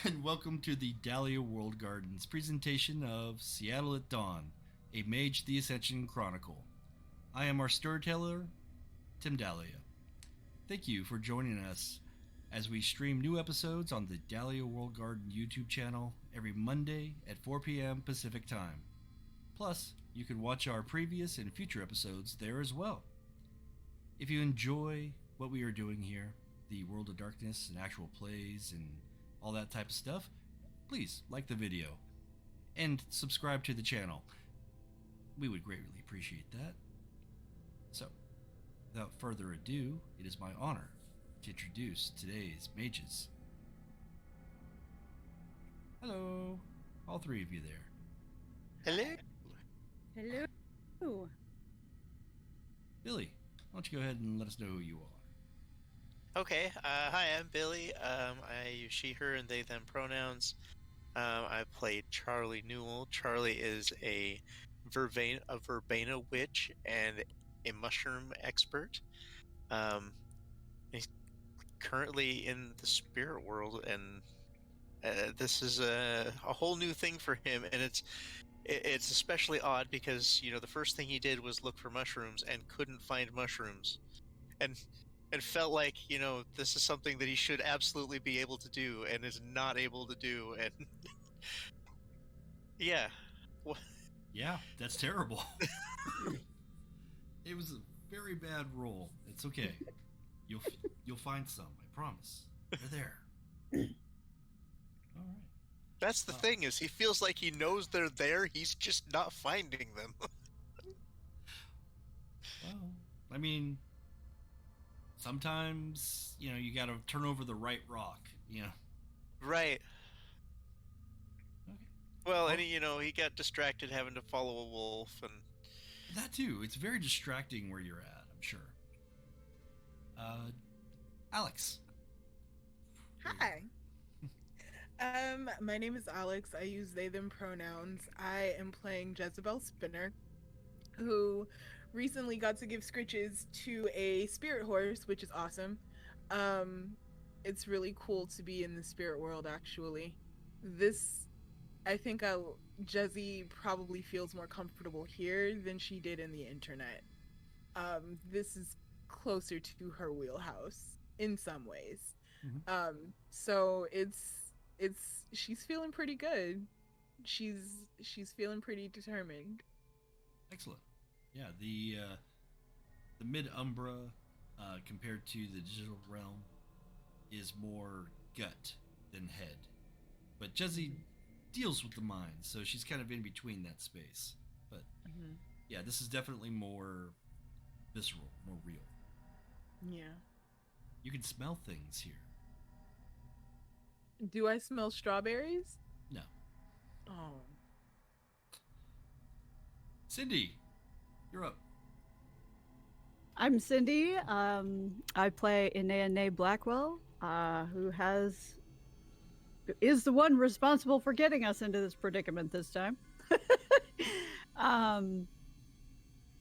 and welcome to the Dahlia World Gardens presentation of Seattle at Dawn, a Mage the Ascension chronicle. I am our storyteller, Tim Dahlia. Thank you for joining us as we stream new episodes on the Dahlia World Garden YouTube channel every Monday at 4 p.m. Pacific Time. Plus, you can watch our previous and future episodes there as well. If you enjoy what we are doing here, the World of Darkness and actual plays and all that type of stuff, please like the video and subscribe to the channel. We would greatly appreciate that. So, without further ado, it is my honor to introduce today's mages. Hello, all three of you there. Hello. Hello. Billie, why don't you go ahead and let us know who you are? Okay. Hi, I'm Billie. I use she, her, and they, them pronouns. I played Charlie Newell. Charlie is a Verbena witch and a mushroom expert. He's currently in the spirit world, and this is a whole new thing for him. And it's especially odd because the first thing he did was look for mushrooms and couldn't find mushrooms, and felt like this is something that he should absolutely be able to do and is not able to do. And yeah. Yeah, that's terrible. It was a very bad roll. It's okay. You'll find some, I promise. They're there. All right. That's the thing, is he feels like he knows they're there, he's just not finding them. Well, I mean, sometimes, you gotta turn over the right rock, Right. Okay. Well, and he got distracted having to follow a wolf, and That too. It's very distracting where you're at, I'm sure. Alix. Hi. My name is Alix. I use they, them pronouns. I am playing Jezebel Spinner, who recently got to give scritches to a spirit horse, which is awesome. It's really cool to be in the spirit world, actually. I think Jezzy probably feels more comfortable here than she did in the internet. This is closer to her wheelhouse in some ways. Mm-hmm. So she's feeling pretty good. She's feeling pretty determined. Excellent. Yeah, the mid-umbra compared to the digital realm is more gut than head. But Jezzy deals with the mind, so she's kind of in between that space. But yeah, this is definitely more visceral, more real. Yeah. You can smell things here. Do I smell strawberries? No. Oh. Cindy, you're up. I'm Cindy. I play Inea Blackwell, who is the one responsible for getting us into this predicament this time.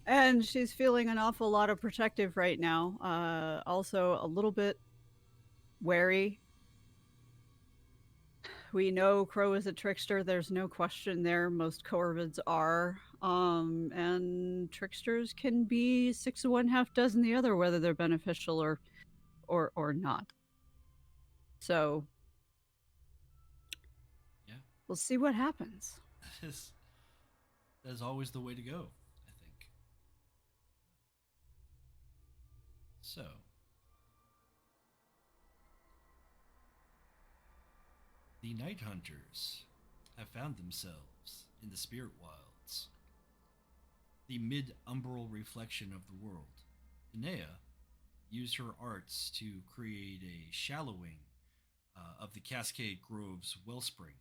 And she's feeling an awful lot of protective right now. Also a little bit wary. We know Crow is a trickster. There's no question there. Most Corvids are. And tricksters can be 6 of one, half dozen the other, whether they're beneficial or not. So Yeah. We'll see what happens. That is always the way to go, I think. So, the Night Hunters have found themselves in the spirit wilds, the mid-umbral reflection of the world. Inea used her arts to create a shallowing of the Cascade Grove's wellspring.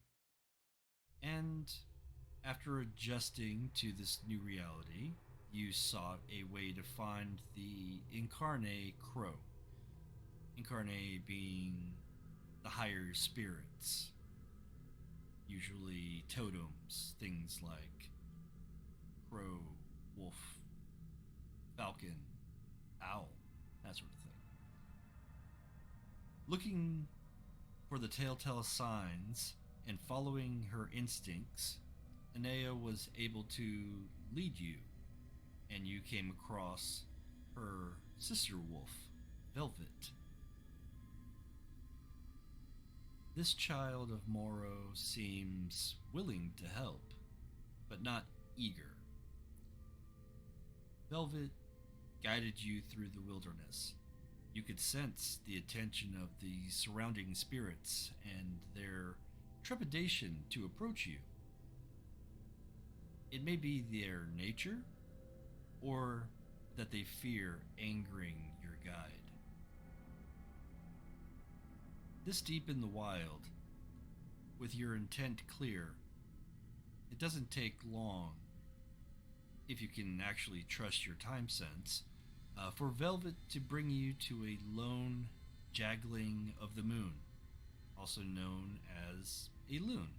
And after adjusting to this new reality, you sought a way to find the Incarnate Crow. Incarnate being the higher spirits, usually totems, things like crow, wolf, falcon, owl, that sort of thing. Looking For the telltale signs and following her instincts, Inea was able to lead you, and you came across her sister wolf, Velvet. This child of Moro seems willing to help, but not eager. Velvet guided you through the wilderness. You could sense the attention of the surrounding spirits and their trepidation to approach you. It may be their nature, or that they fear angering your guide. This deep in the wild, with your intent clear, it doesn't take long, if you can actually trust your time sense, for Velvet to bring you to a lone jaggling of the moon, also known as a loon.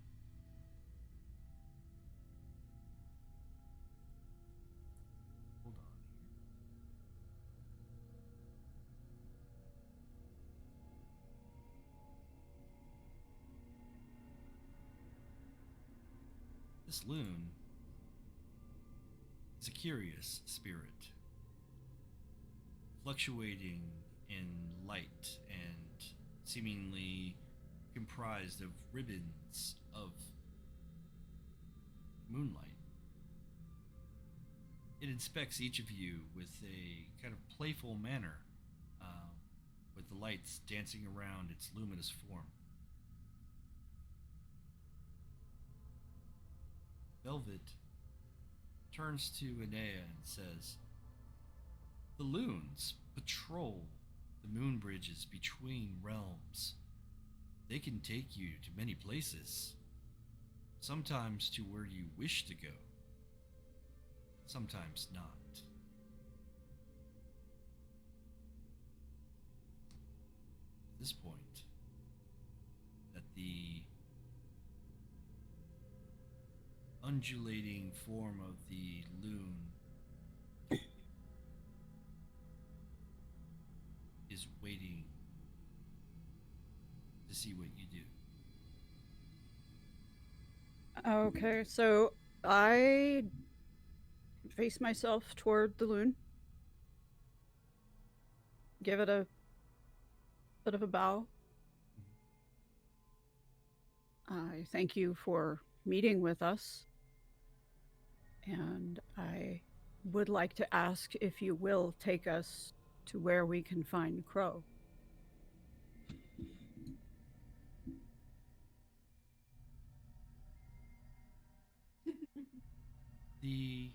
Hold on here. This loon is a curious spirit, fluctuating in light and seemingly comprised of ribbons of moonlight. It inspects each of you with a kind of playful manner, with the lights dancing around its luminous form. Velvet turns to Inea and says, "The loons patrol the moon bridges between realms. They can take you to many places, sometimes to where you wish to go, sometimes not." At this point, that the undulating form of the loon is waiting to see what you do. Okay, so I face myself toward the loon, give it a bit of a bow. I thank you for meeting with us, and I would like to ask if you will take us to where we can find Crow. The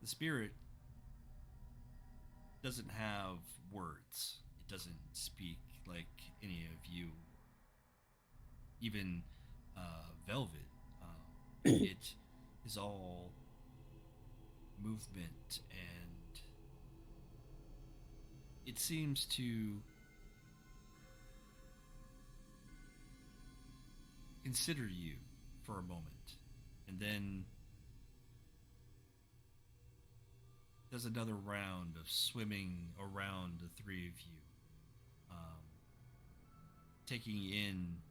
spirit doesn't have words. It doesn't speak like any of you, even Velvet. It is all movement, and it seems to consider you for a moment, and then does another round of swimming around the three of you, taking in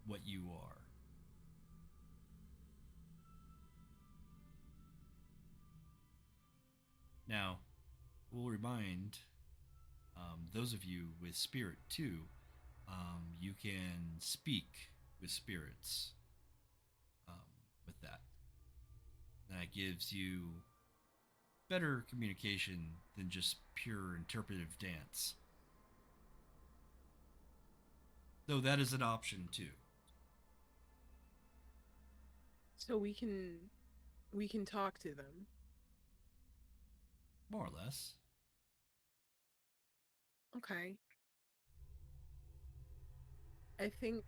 what you are. Now, we'll remind those of you with spirit too, you can speak with spirits with that. That gives you better communication than just pure interpretive dance. Though that is an option too. So we can talk to them. More or less. Okay. I think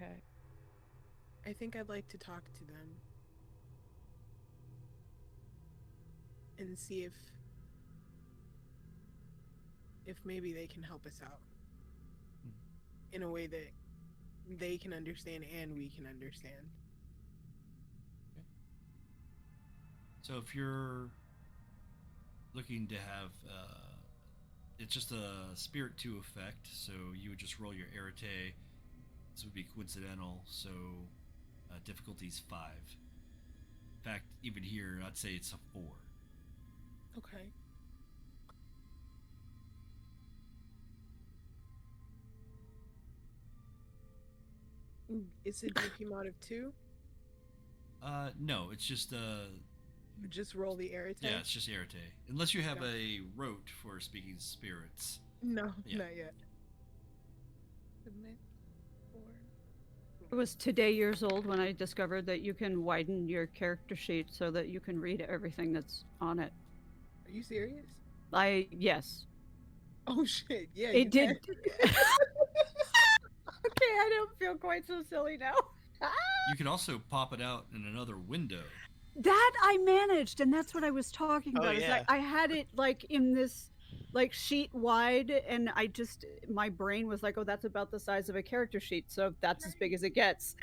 Okay. I'd like to talk to them and see if maybe they can help us out in a way that they can understand and we can understand. Okay. So if you're looking to have it's just a spirit 2 effect, so you would just roll your Airts. This would be coincidental, so difficulty's 5. In fact, even here, I'd say it's a 4. Okay. Is it DP mod of 2? No, it's just Just roll the air attack? yeah, it's just Airts. Unless you have a rote for speaking spirits. No, Yeah. not yet. Submit 4. I was today years old when I discovered that you can widen your character sheet so that you can read everything that's on it. Are you serious? Yes. Oh shit, yeah. It you did. can. Okay, I don't feel quite so silly now. You can also pop it out in another window. That I managed, and that's what I was talking Oh, about. Is yeah. I had it like in this like sheet wide, and my brain was like, oh, that's about the size of a character sheet, so that's as big as it gets.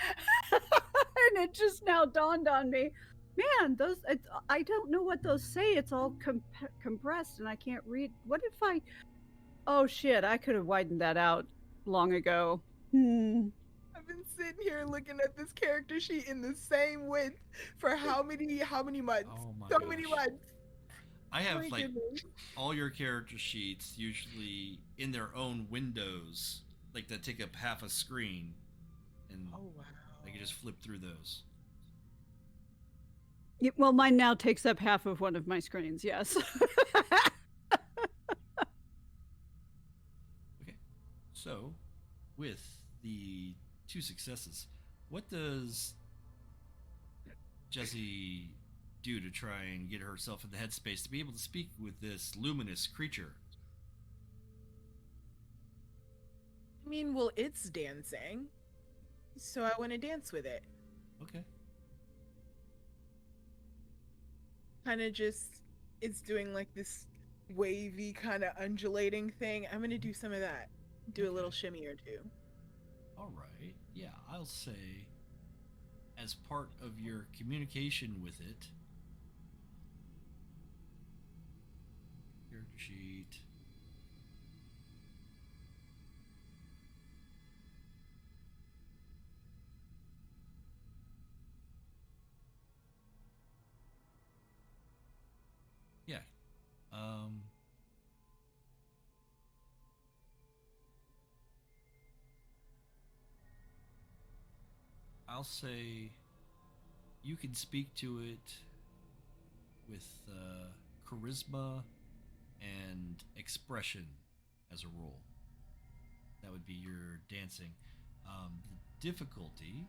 And it just now dawned on me, man, I don't know what those say. It's all compressed, and I can't read. What if I? Oh shit! I could have widened that out long ago. I've been sitting here looking at this character sheet in the same width for how many months? Oh my So gosh. many months. I have My like goodness. all your character sheets usually in their own windows, like that take up half a screen, and Oh wow. I can just flip through those. Well, mine now takes up half of one of my screens. Yes. Okay, so with the 2 successes, what does Jessie do to try and get herself in the headspace to be able to speak with this luminous creature? I mean, well, it's dancing, so I want to dance with it. Okay. Kind of just, it's doing like this wavy kind of undulating thing. I'm gonna do some of that. Do a little shimmy or two. All right. Yeah, I'll say as part of your communication with it, character sheet. Yeah. I'll say you can speak to it with charisma and expression as a role. That would be your dancing. The difficulty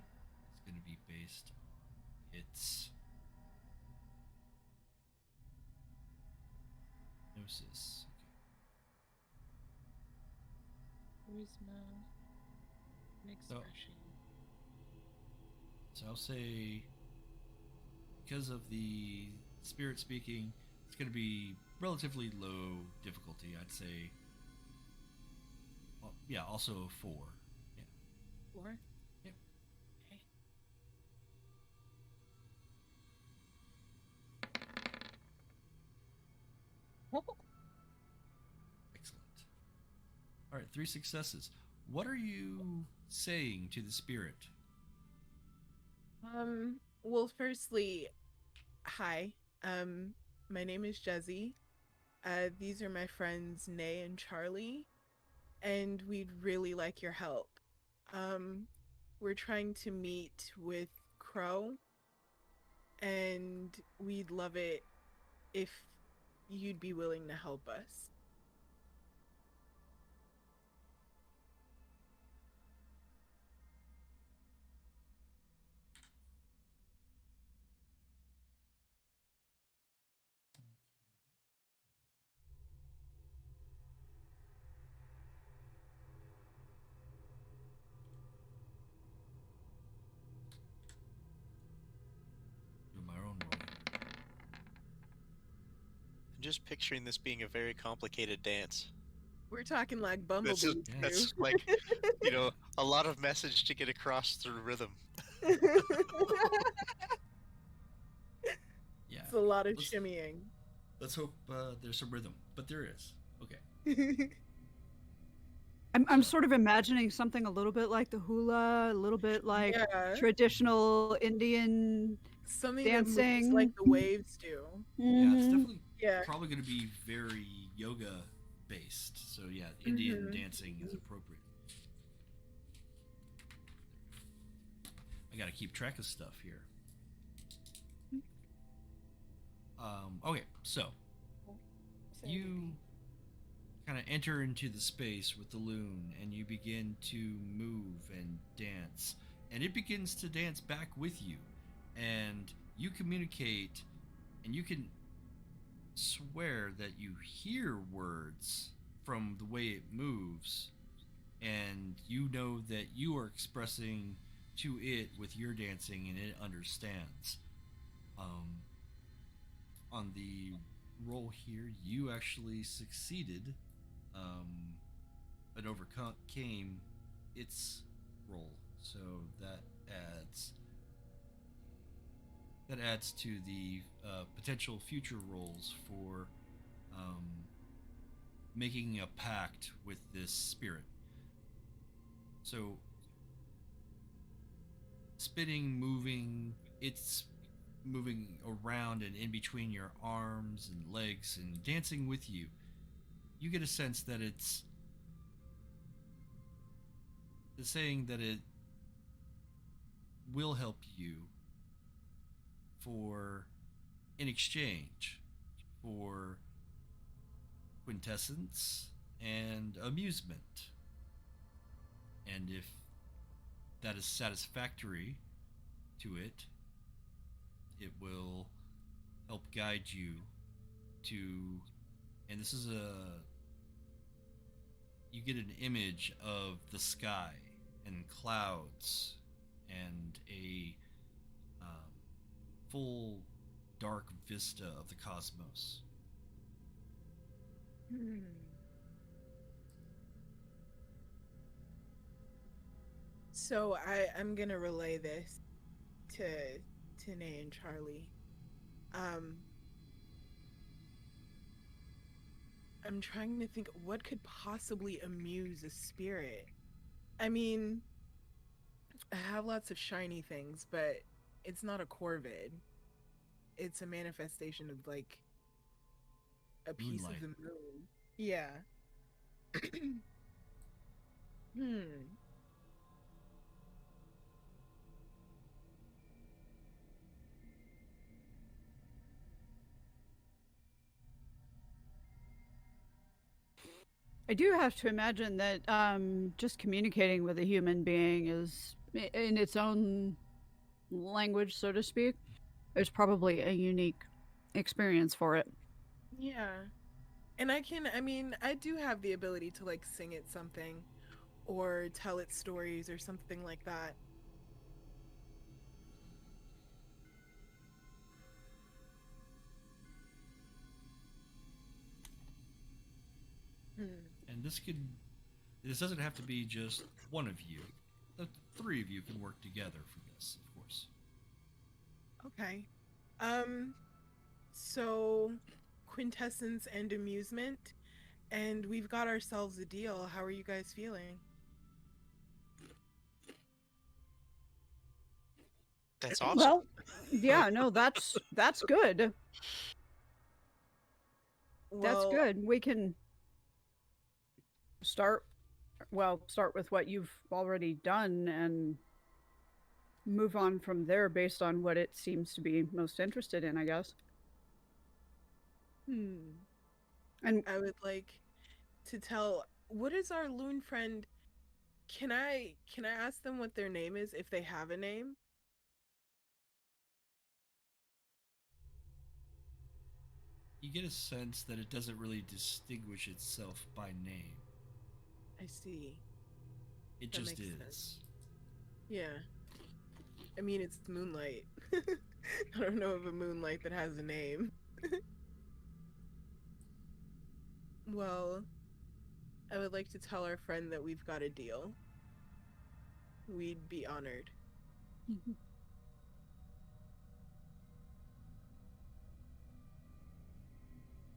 is going to be based on its gnosis. Charisma, and expression. So I'll say, because of the spirit speaking, it's going to be relatively low difficulty. I'd say, well, yeah, also a 4. Yeah. 4? Yep. Okay. Excellent. All right, 3 successes. What are you saying to the spirit? Well, firstly, hi. My name is Jessie. These are my friends Nay and Charlie, and we'd really like your help. We're trying to meet with Crow, and we'd love it if you'd be willing to help us. Do my own role. I'm just picturing this being a very complicated dance. We're talking like This bumblebees. is, Yeah. that's like, you know, a lot of message to get across through rhythm. Yeah. It's a lot of Let's- shimmying. Let's hope there's some rhythm, but there is. Okay. I'm sort of imagining something a little bit like the hula, a little bit like Yeah. traditional Indian Something dancing. that moves like the waves do. Yeah, it's Mhm. definitely Yeah. probably going to be very yoga based. So yeah, Indian Mhm. dancing is appropriate. I got to keep track of stuff here. Okay, so you kind of enter into the space with the loon and you begin to move and dance, and it begins to dance back with you, and you communicate, and you can swear that you hear words from the way it moves, and you know that you are expressing to it with your dancing and it understands. um, on the roll here, you actually succeeded, um, but overcame its roll. So adds that adds to the potential future rolls for um, making a pact with this spirit. So spinning, moving, it's moving around and in between your arms and legs and dancing with you. You get a sense that it's saying that it will help you for in exchange for quintessence and amusement. And if that is satisfactory to it, it will help guide you to. And this is you get an image of the sky and clouds and a um, full dark vista of the cosmos. Hmm. So I'm gonna relay this to Inea and Charlie. I'm trying to think what could possibly amuse a spirit. I mean, I have lots of shiny things, but it's not a corvid. It's a manifestation of like a piece Moonlight. of the moon. Yeah. Hmm. I do have to imagine that just communicating with a human being is, in its own language, so to speak, is probably a unique experience for it. Yeah. And I mean, I do have the ability to like sing it something or tell it stories or something like that. Hmm. And this doesn't have to be just one of you. The three of you can work together for this, of course. Okay. Um, so quintessence and amusement, and we've got ourselves a deal. How are you guys feeling? That's awesome. Well, yeah, no, that's good. That's Well, good. We can start start with what you've already done and move on from there based on what it seems to be most interested in, I guess. hmm. And I would like to tell what is our loon friend? Can I ask them what their name is if they have a name? You get a sense that it doesn't really distinguish itself by name. I see. It That just makes is. sense. Yeah. I mean, it's Moonlight. I don't know of a Moonlight that has a name. Well, I would like to tell our friend that we've got a deal. We'd be honored.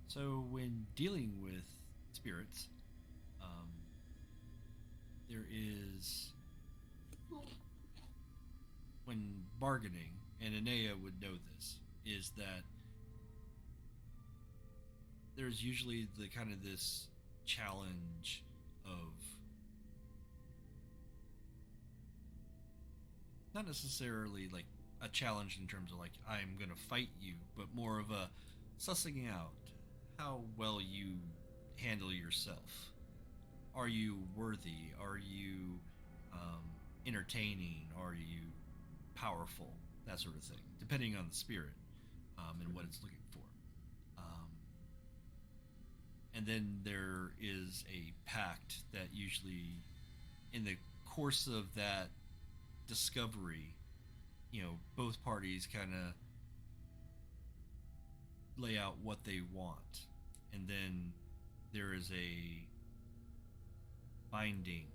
So when dealing with spirits. There is, when bargaining, and Inea would know this, is that there's usually the kind of this challenge of not necessarily like a challenge in terms of like I'm gonna fight you, but more of a sussing out how well you handle yourself. Are you worthy? Are you entertaining? Are you powerful? That sort of thing, depending on the spirit and what it's looking for. And then there is a pact that usually, in the course of that discovery, both parties kind of lay out what they want, and then there is a binding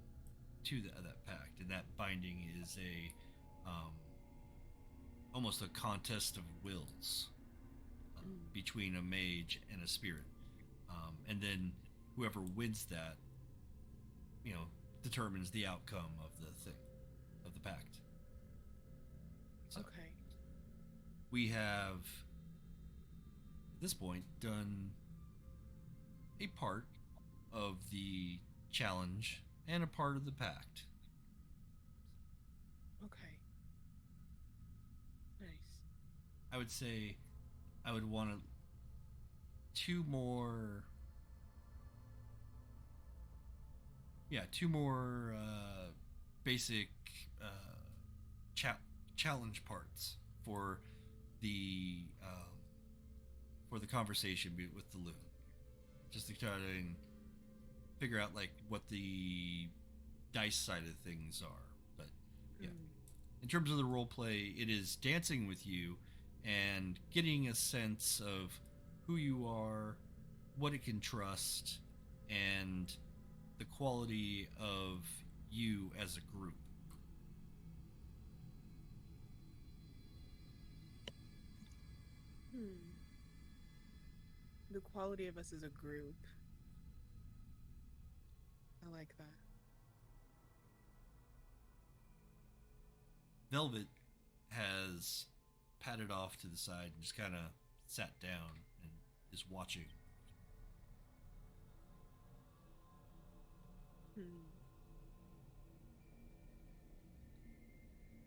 to that pact, and that binding is a almost a contest of wills between a mage and a spirit, and then whoever wins that, determines the outcome of the pact. So Okay. we have at this point done a part of the challenge and a part of the pact. Okay. Nice. I would say I would want two more basic challenge parts for the conversation with the loon, just to try to figure out like what the dice side of things are. But yeah, in terms of the role play, it is dancing with you and getting a sense of who you are, what it can trust, and the quality of you as a group. The quality of us as a group. I like that. Velvet has padded off to the side and just kind of sat down and is watching.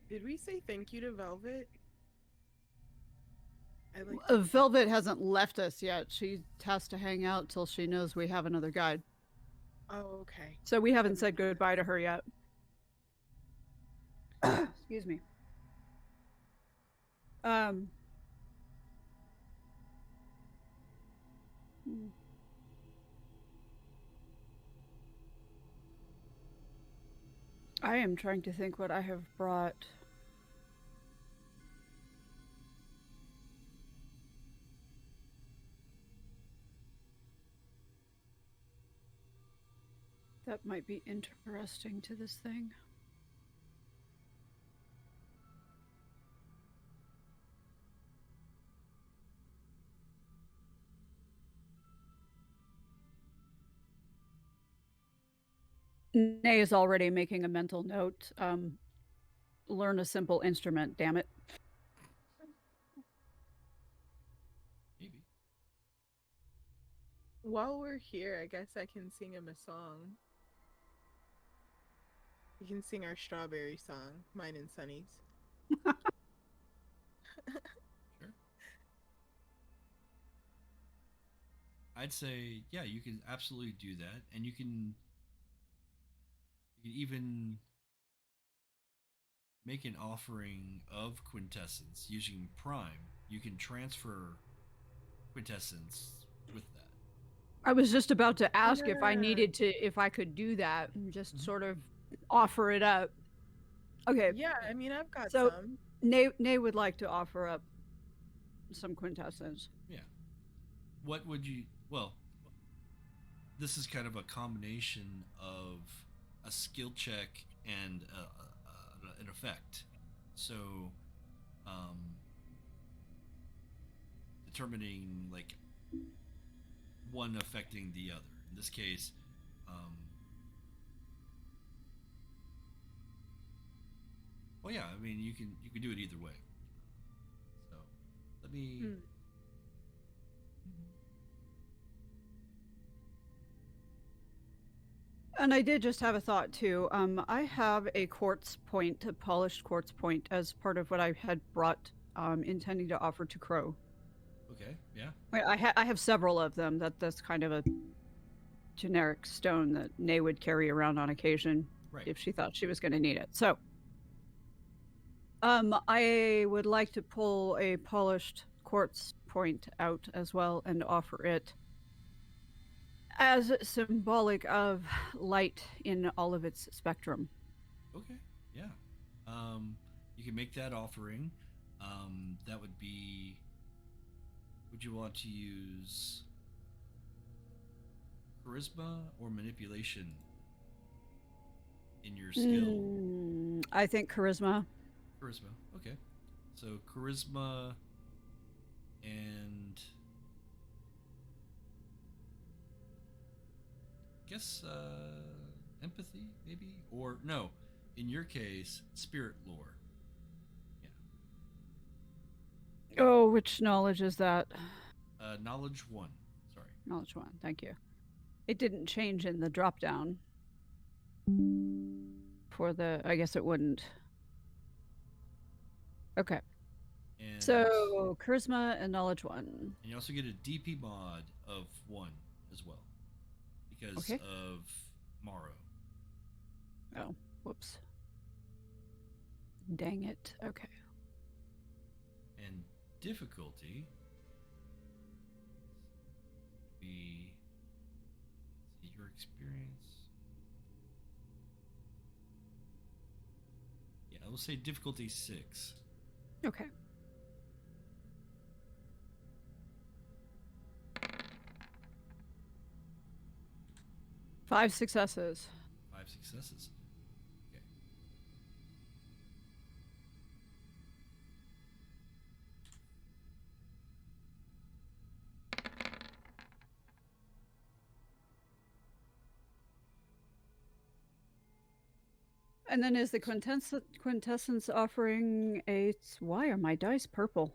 Did we say thank you to Velvet? Velvet hasn't left us yet. She has to hang out till she knows we have another guide. Oh, okay. So we haven't said goodbye to her yet. Excuse me. I am trying to think what I have brought. That might be interesting to this thing. Nay is already making a mental note. Learn a simple instrument, damn it. Maybe. While we're here, I guess I can sing him a song. You can sing our strawberry song, mine and Sunny's. Sure. I'd say, yeah, you can absolutely do that, and you can even make an offering of quintessence using Prime. You can transfer quintessence with that. I was just about to ask if I needed to, if I could do that and just sort of offer it up. Okay. Yeah, I mean, I've got some. Nay would like to offer up some quintessence. Yeah. What would you... Well, this is kind of a combination of a skill check and an effect. So, determining like one affecting the other. In this case, well, yeah, I mean, you can do it either way. So, let me. And I did just have a thought too. I have a quartz point, a polished quartz point, as part of what I had brought, intending to offer to Crow. Okay, yeah. I have several of them. That's kind of a generic stone that Nay would carry around on occasion if she thought she was going to need it. So, I would like to pull a polished quartz point out as well and offer it as symbolic of light in all of its spectrum. Okay, yeah. You can make that offering. That would be. Would you want to use charisma or manipulation in your skill? I think charisma. Charisma. Okay. So charisma and I guess empathy maybe, or no, in your case spirit lore. Yeah. Oh, which knowledge is that? Knowledge 1. Sorry. Knowledge 1. Thank you. It didn't change in the drop down for the. I guess it wouldn't. Okay. And so charisma and knowledge 1. And you also get a DP mod of 1 as well, because of Morrow. Oh, whoops. Dang it. Okay. And difficulty be your experience. Yeah, I will say difficulty 6. Okay. Five successes. 5 successes. Okay. And then is the quintessence offering a... Why are my dice purple?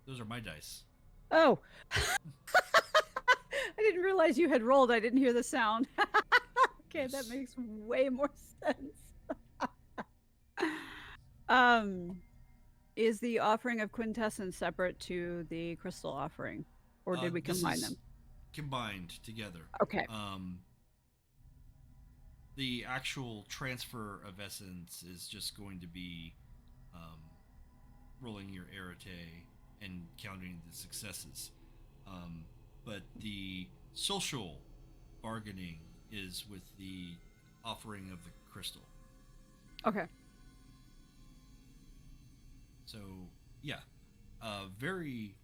Those are my dice. Oh! I didn't realize you had rolled. I didn't hear the sound. Okay, that makes way more sense. Is the offering of quintessence separate to the crystal offering? Or did we combine them? Combined together. Okay. The actual transfer of essence is just going to be rolling your arete and counting the successes. But the social bargaining is with the offering of the crystal. Okay. So, yeah. Very,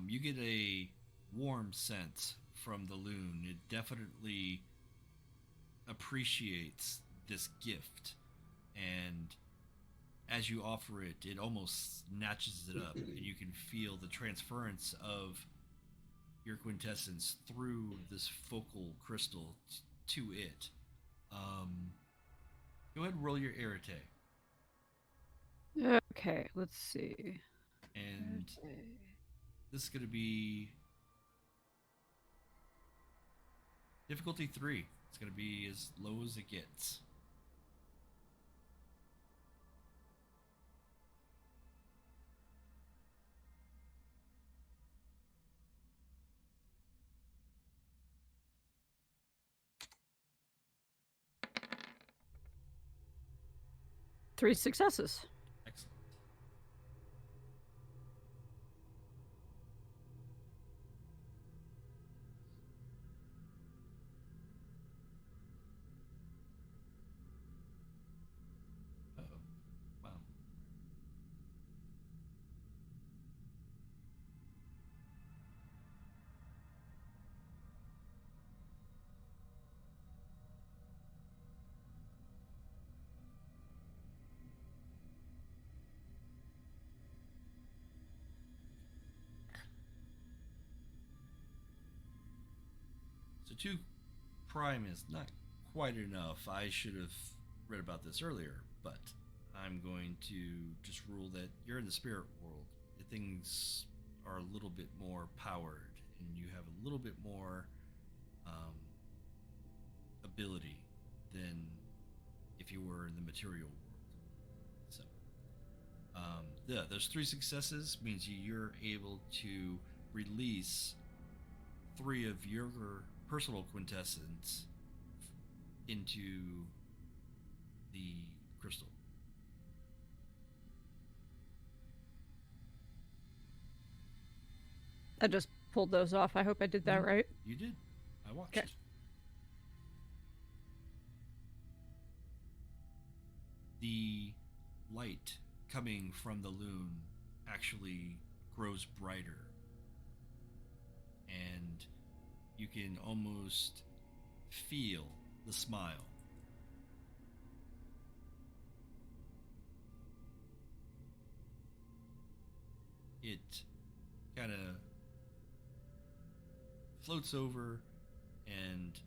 you get a warm sense from the loon. It definitely appreciates this gift, and as you offer it, it almost snatches it up, and you can feel the transference of your quintessence through this focal crystal to it. Go ahead and roll your arete. Okay, let's see. And this is going to be difficulty 3. It's going to be as low as it gets. Three successes. Excellent. Wow. So 2 prime is not quite enough. I should have read about this earlier, but I'm going to just rule that you're in the spirit world. Things are a little bit more powered, and you have a little bit more um, ability than if you were in the material world. So, yeah, those 3 successes means you're able to release 3 of your personal quintessence into the crystal. I just pulled those off. I hope I did that right. You did. I watched. Okay. The light coming from the loon actually grows brighter, and you can almost feel the smile. It kind of floats over and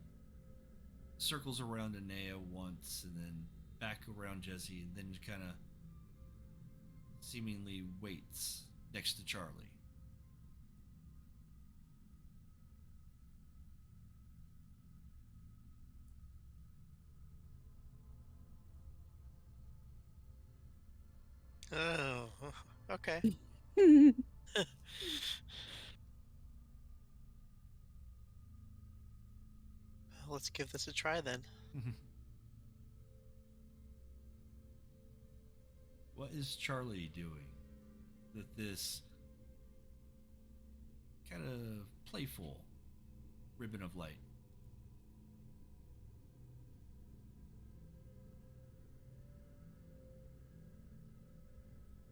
circles around Inea once, and then back around Jesse, and then kind of seemingly waits next to Charlie. Oh, okay. Let's give this a try then. What is Charlie doing with this kind of playful ribbon of light?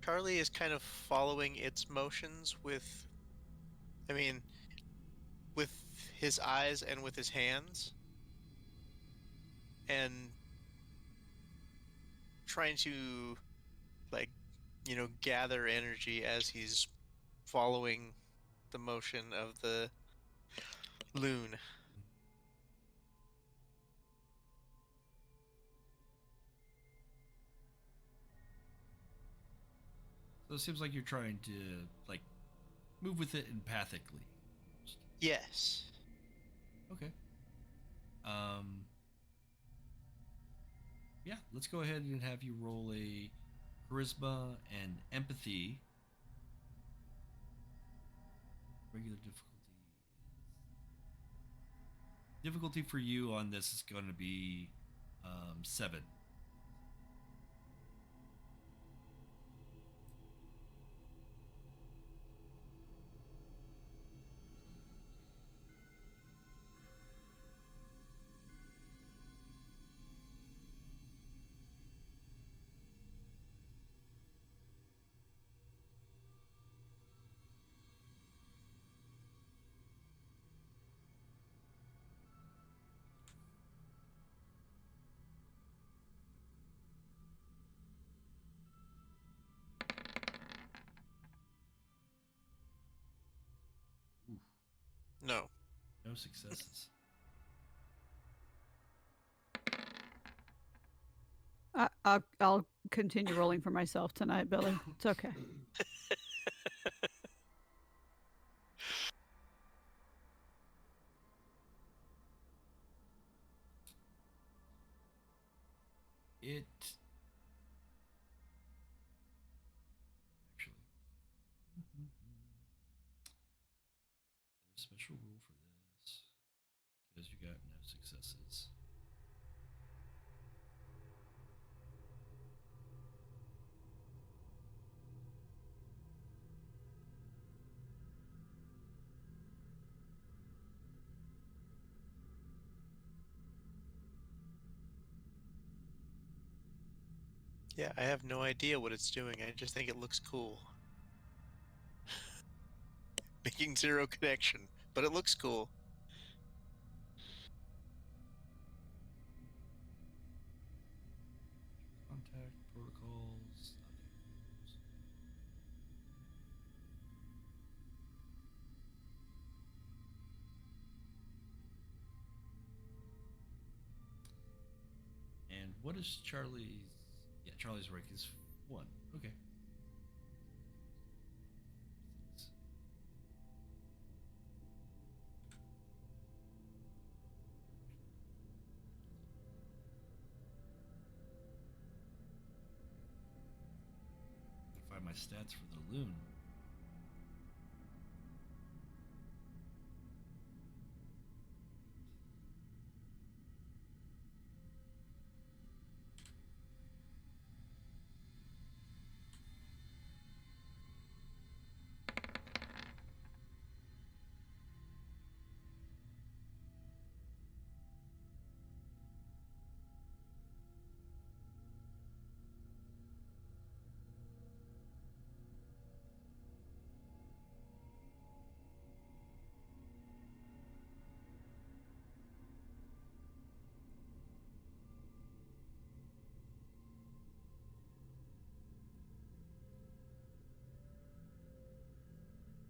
Charlie is kind of following its motions with, I mean, with his eyes and with his hands, and trying to, like, gather energy as he's following the motion of the loon. So it seems like you're trying to move with it empathically. Yes. Okay. Yeah, let's go ahead and have you roll a charisma and empathy. Regular difficulty for you on this is going to be 7. No. No successes. I'll continue rolling for myself tonight, Billie. It's okay. It actually there's a special rule for this because you got no successes. Yeah, I have no idea what it's doing. I just think it looks cool. Making 0 connection, but it looks cool. Contact protocols. what is Charlie's? Yeah, Charlie's rank is 1. Okay. Find my stats for the loon.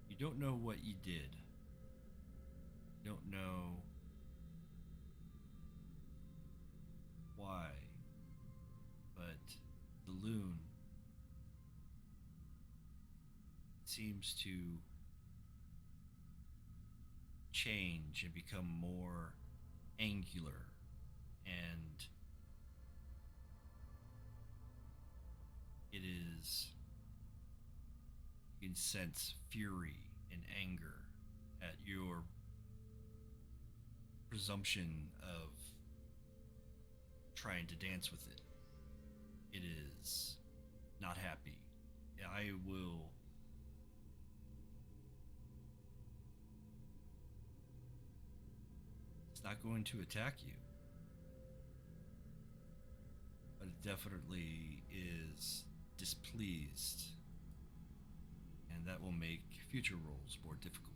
You don't know what you did. You don't know why, but the loon seems to change and become more angular, and it is, you can sense fury and anger at your presumption of trying to dance with it. It is not happy. I will It's not going to attack you, but it definitely is displeased, and that will make future rolls more difficult.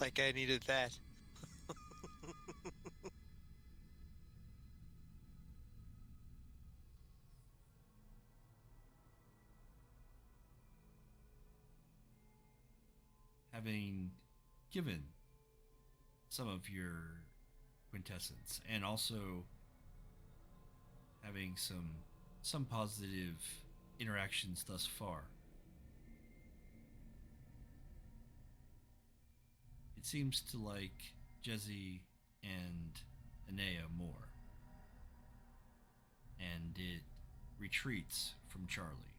Like I needed that. Having given some of your quintessence, and also having some positive interactions thus far, it seems to like Jezzy and Inea more, and it retreats from Charlie.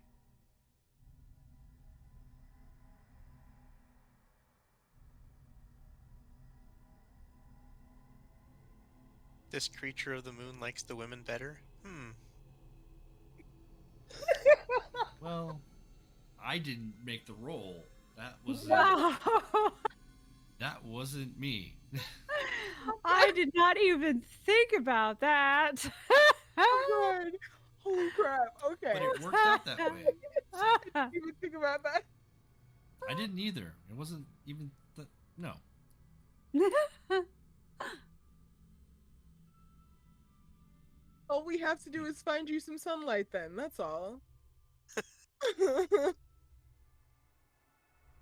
This creature of the moon likes the women better? Well, I didn't make the roll. That was Wow. that wasn't me. I did not even think about that. Oh god. Holy crap. Okay. But it worked out that way. Didn't even think about that. I didn't either. It wasn't even no. All we have to do is find you some sunlight then, that's all.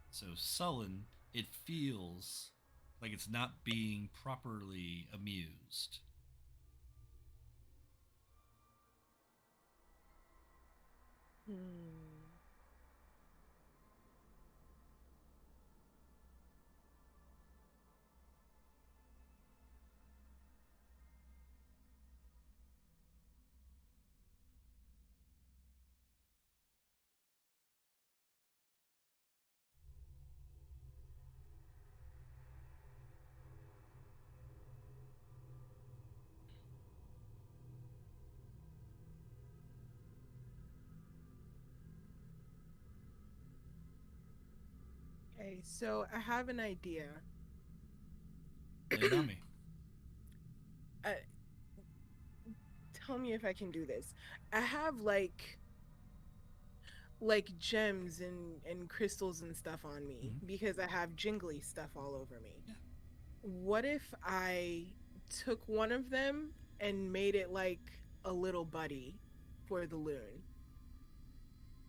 So sullen, it feels like it's not being properly amused. Okay, so I have an idea. Lay it on me. Tell me if I can do this. I have like gems and crystals and stuff on me because I have jingly stuff all over me. Yeah. What if I took one of them and made it like a little buddy for the loon?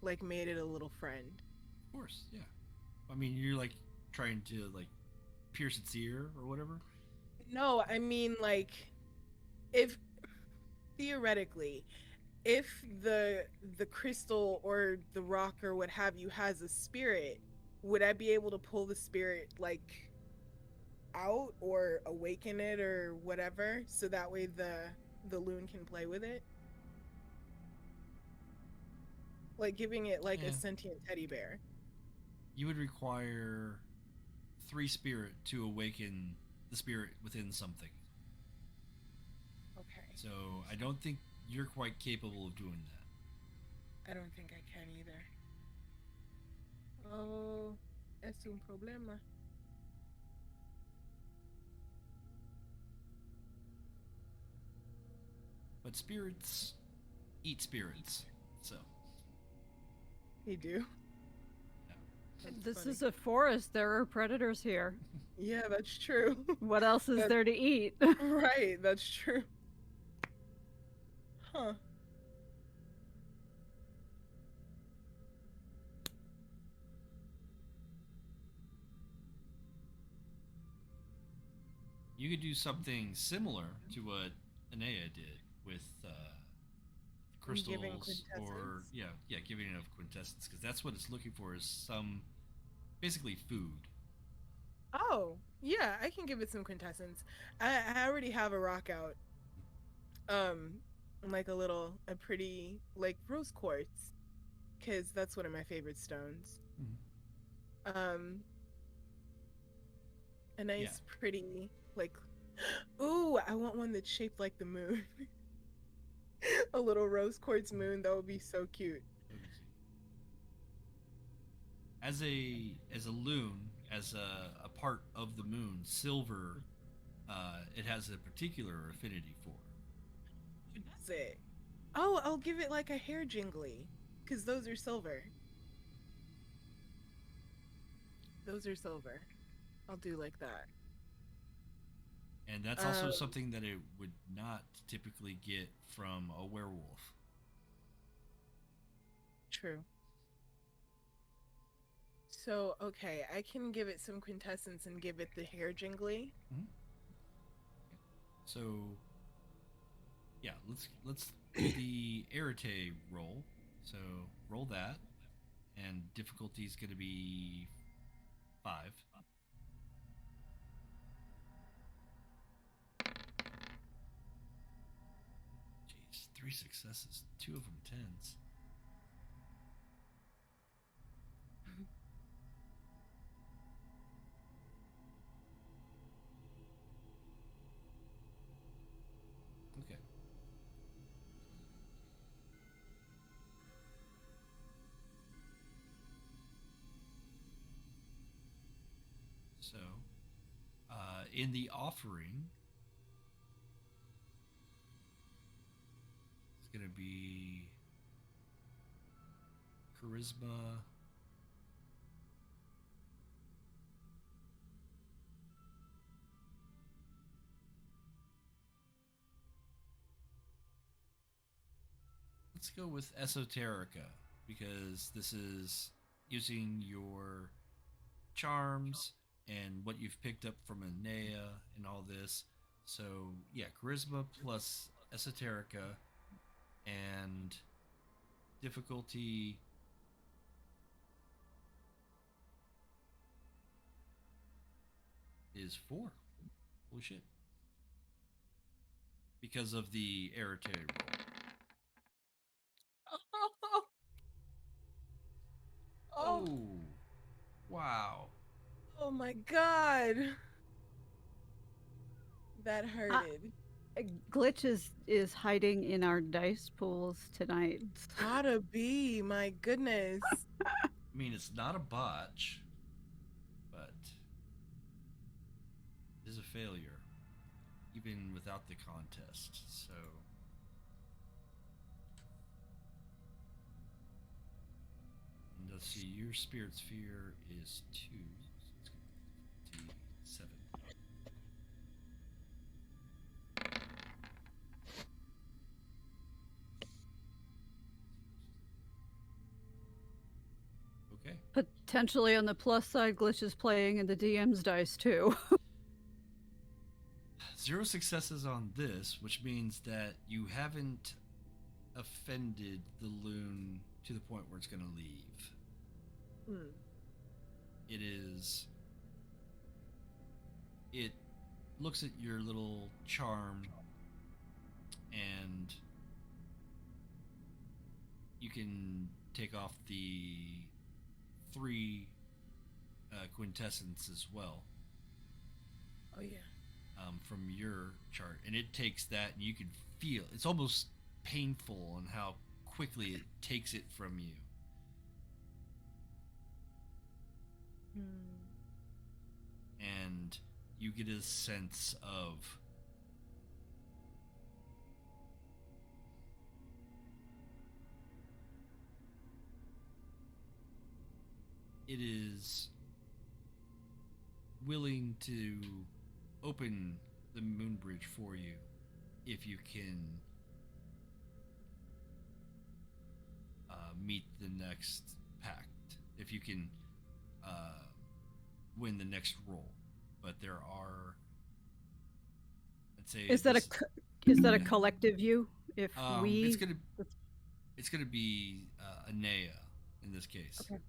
Like made it a little friend. Of course, yeah. I mean, you're like trying to like pierce its ear or whatever. No, I mean like if theoretically, if the crystal or the rock or what have you has a spirit, would I be able to pull the spirit like out or awaken it or whatever, so that way the loon can play with it? Like giving it like a Yeah. sentient teddy bear. You would require 3 spirit to awaken the spirit within something. Okay. So I don't think you're quite capable of doing that. I don't think I can either. Oh, es un problema. But spirits eat spirits, so They do. yeah. That's This funny. is a forest. There are predators here. Yeah, that's true. What else is That- there to eat? Right, that's true. Huh. You could do something similar to what Inea did with crystals, Giving or quintessence? giving it of quintessence, because that's what it's looking for, is some basically food. Oh, yeah, I can give it some quintessence. I already have a rock out. Like a pretty, like, rose quartz. Because that's one of my favorite stones. Mhm. A nice, pretty, like, ooh, I want one that's shaped like the moon. A little rose quartz moon, that would be so cute. As a loon, as a part of the moon, silver, it has a particular affinity for. What is it? Oh, I'll give it like a hair jingly, because those are silver. Those are silver. I'll do like that. And that's also Um, something that it would not typically get from a werewolf. True. So, okay, I can give it some quintessence and give it the hair jingly. So, yeah, let's do the Arete roll. So roll that, and difficulty is going to be 5. Jeez, 3 successes, 2 of them 10s. Okay. So, in the offering, it's going to be charisma. Let's go with esoterica, because this is using your charms and what you've picked up from Inea and all this. So yeah, charisma plus esoterica, and difficulty is 4. Holy shit. Because of the Arete roll. Oh, Oh, wow. oh my god. That hurted. Glitch is hiding in our dice pools tonight. Gotta be, my goodness. I mean, it's not a botch, but it is a failure, even without the contest. So, and let's see, your spirit sphere is 2. So it's going to be 7. Okay. Potentially on the plus side, Glitch is playing in the DM's dice too. 0 successes on this, which means that you haven't offended the loon to the point where it's going to leave. Hmm. It looks at your little charm, and you can take off the 3 quintessence as well. Oh yeah. From your chart, and it takes that, and you can feel it's almost painful on how quickly it takes it from you. And you get a sense of it is willing to open the moon bridge for you if you can meet the next pact, if you can win the next roll. But there are, I'd say, Is that a collective view? If it's gonna be Inea in this case. Okay.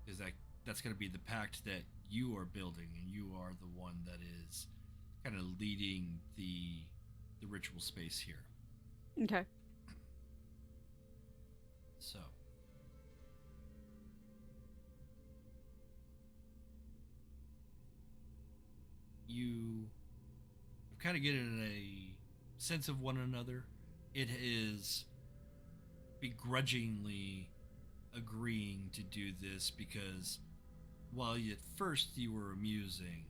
Is that's going to be the pact that you are building, and you are the one that is kind of leading the ritual space here. Okay. So you kind of getting a sense of one another. It is begrudgingly agreeing to do this because while at first you were amusing,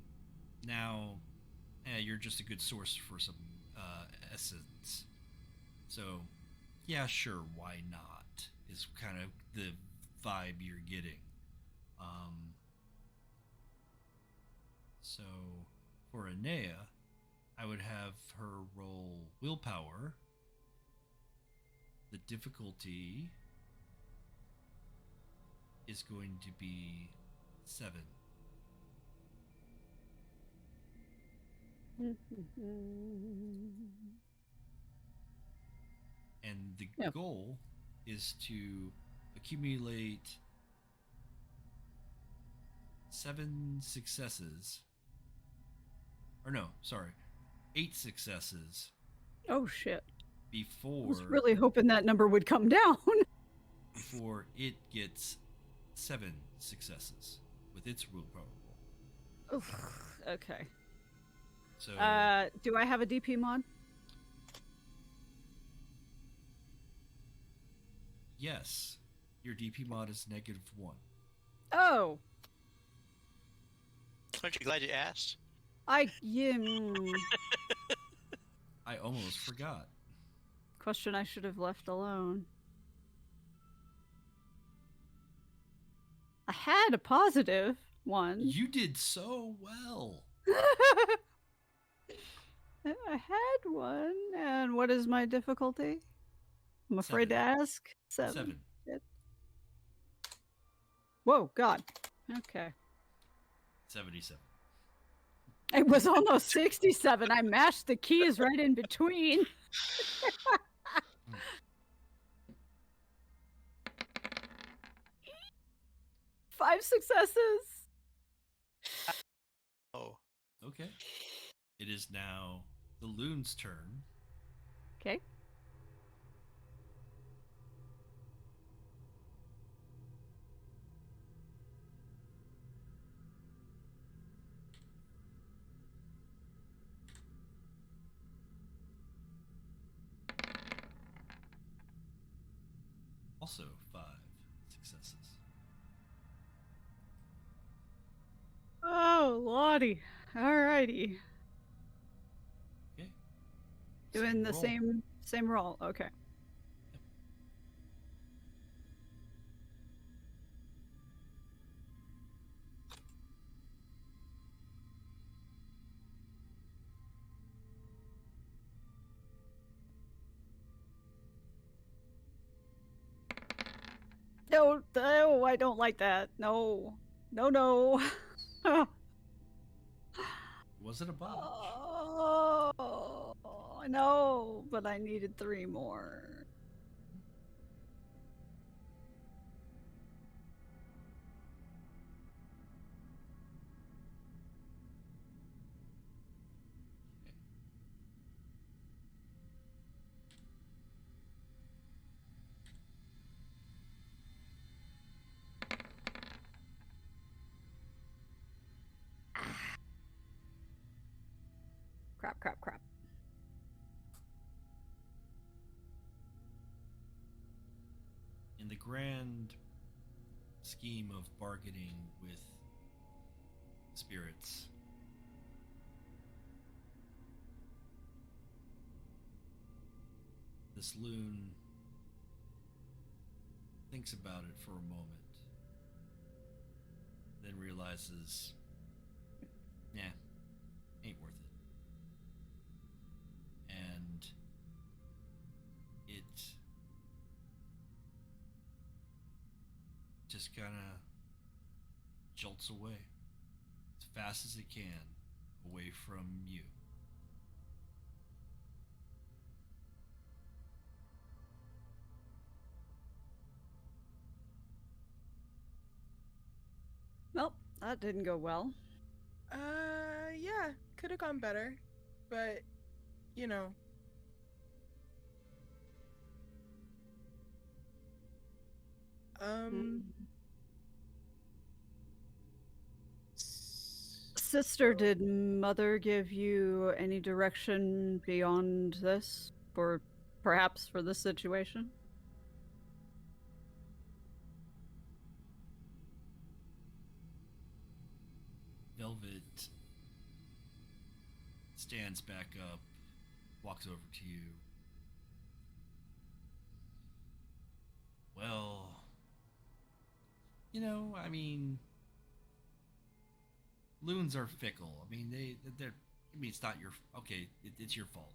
now you're just a good source for some essence. So yeah, sure, why not, is kind of the vibe you're getting. So for Inea, I would have her roll willpower. The difficulty is going to be 7. And the goal is to accumulate 7 successes. Or no, sorry, 8 successes. Oh shit. Before I was really hoping that number would come down. Before it gets 7 successes with its willpower roll. Oof. Okay. So do I have a DP mod? Yes, your DP mod is -1. Oh, Aren't you glad you asked? I almost forgot. Question I should have left alone. I had a +1. You did so well. I had one. And what is my difficulty? I'm afraid to ask. 7. Whoa, God. Okay. 77. It was almost 67. I mashed the keys right in between. 5 successes. Oh. Okay. It is now the loon's turn. Okay. Also 5 successes. Oh, lordy. Alrighty. Okay. Doing the roll. same roll. Okay. No, I don't like that. No. No. Was it a botch? Oh, no, but I needed 3 more. Crap, crap, crap. In the grand scheme of bargaining with spirits, this loon thinks about it for a moment, then realizes, yeah, ain't worth it. And it just kind of jolts away as fast as it can, away from you. Well, that didn't go well. Yeah, could have gone better, but you know. Sister, did Mother give you any direction beyond this, or perhaps for this situation? Velvet stands back up, walks over to you. Well, I mean, loons are fickle. I mean, they're. I mean, it's not your. Okay, it's your fault.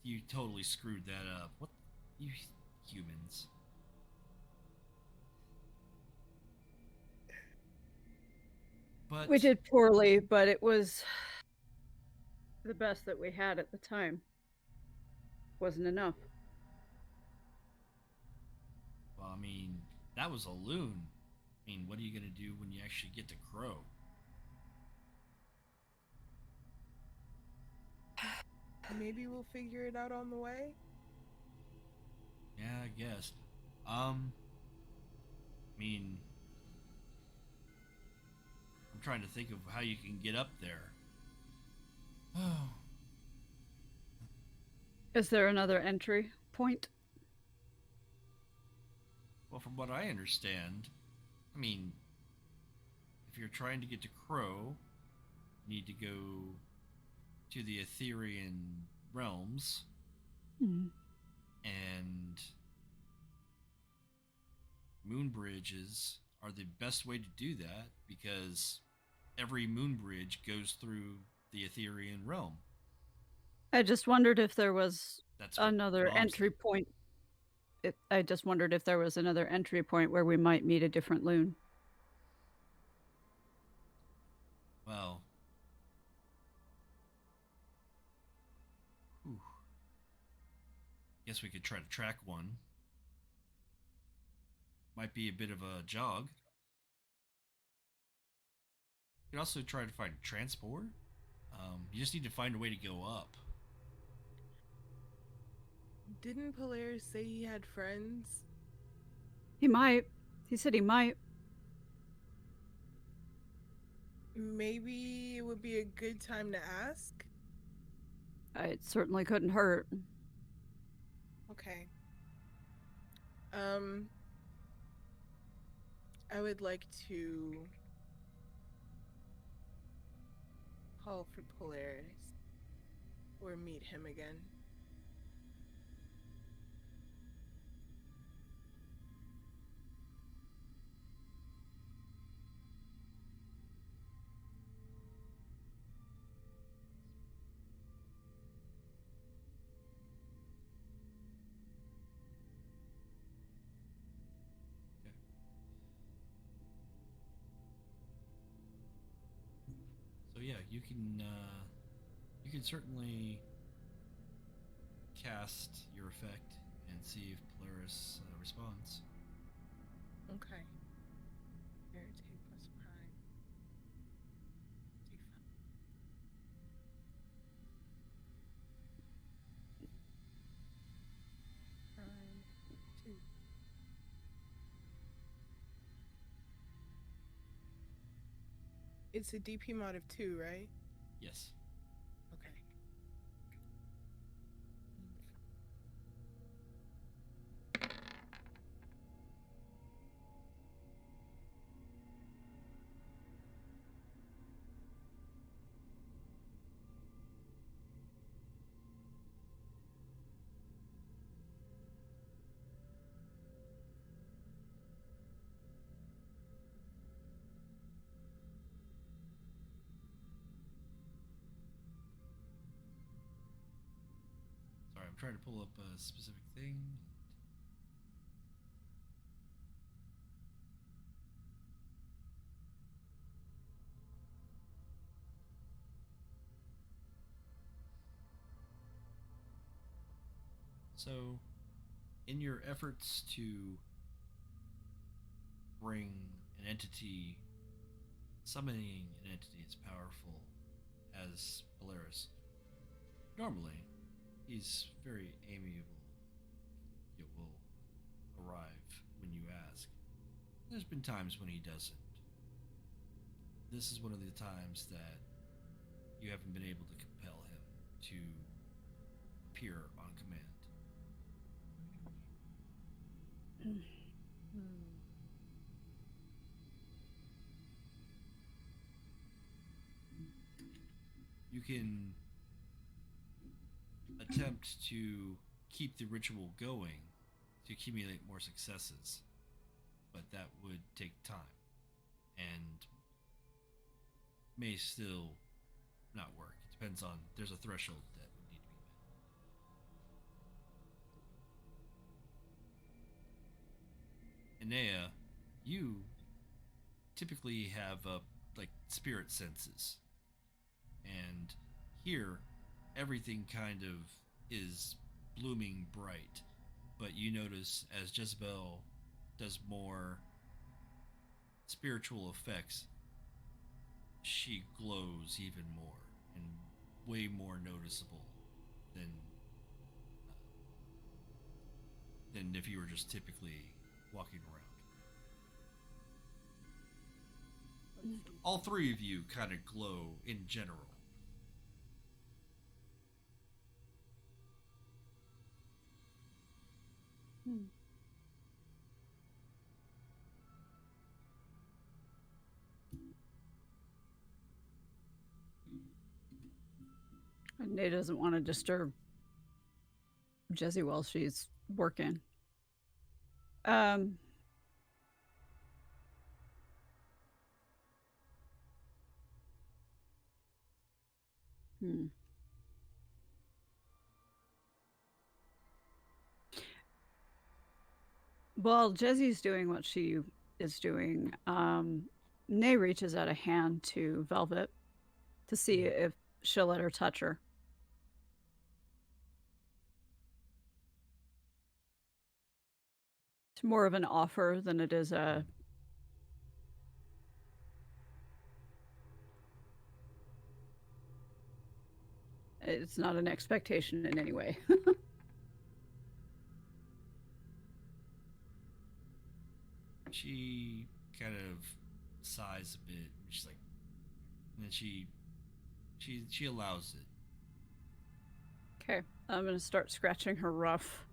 You totally screwed that up. What, you humans? But We did poorly, but it was the best that we had at the time. Wasn't enough. Well, I mean, that was a loon. I mean, what are you gonna do when you actually get to crow? Maybe we'll figure it out on the way. Yeah, I guess. I mean, I'm trying to think of how you can get up there. Oh. Is there another entry point? Well, from what I understand, I mean, if you're trying to get to Crow, you need to go to the Etherean realms, and moon bridges are the best way to do that because every moon bridge goes through the Etherean realm. I just wondered if there was That's what another Mom entry said. point. I just wondered if there was another entry point where we might meet a different loon. Well, guess we could try to track one. Might be a bit of a jog. You could also try to find transport. You just need to find a way to go up. Didn't Polaris say he had friends? He might. He said he might. Maybe it would be a good time to ask. It certainly couldn't hurt. Okay. I would like to call for Polaris or meet him again. So yeah, you can You can certainly cast your effect and see if Polaris responds. Okay. Irritate plus prime. Take 5. Prime 2. It's a DP mod of 2, right? Yes. Okay. Sorry, I'm trying to pull up a specific thing. So, in your efforts to bring an entity, summoning an entity as powerful as Polaris, normally he's very amiable. It will arrive when you ask. There's been times when he doesn't. This is one of the times that you haven't been able to compel him to appear on command. You can attempt to keep the ritual going to accumulate more successes, but that would take time and may still not work. It depends on, there's a threshold that would need to be met. Inea, you typically have like spirit senses, and here everything kind of is blooming bright, but you notice as Jezebel does more spiritual effects, she glows even more and way more noticeable than if you were just typically walking around. All three of you kind of glow in general. Inea doesn't want to disturb Jessie while she's working. While Jessie's doing what she is doing, Inea reaches out a hand to Velvet to see if she'll let her touch her. It's more of an offer than it is a... It's not an expectation in any way. She kind of sighs a bit. She's like, and then she allows it. Okay, I'm gonna start scratching her ruff.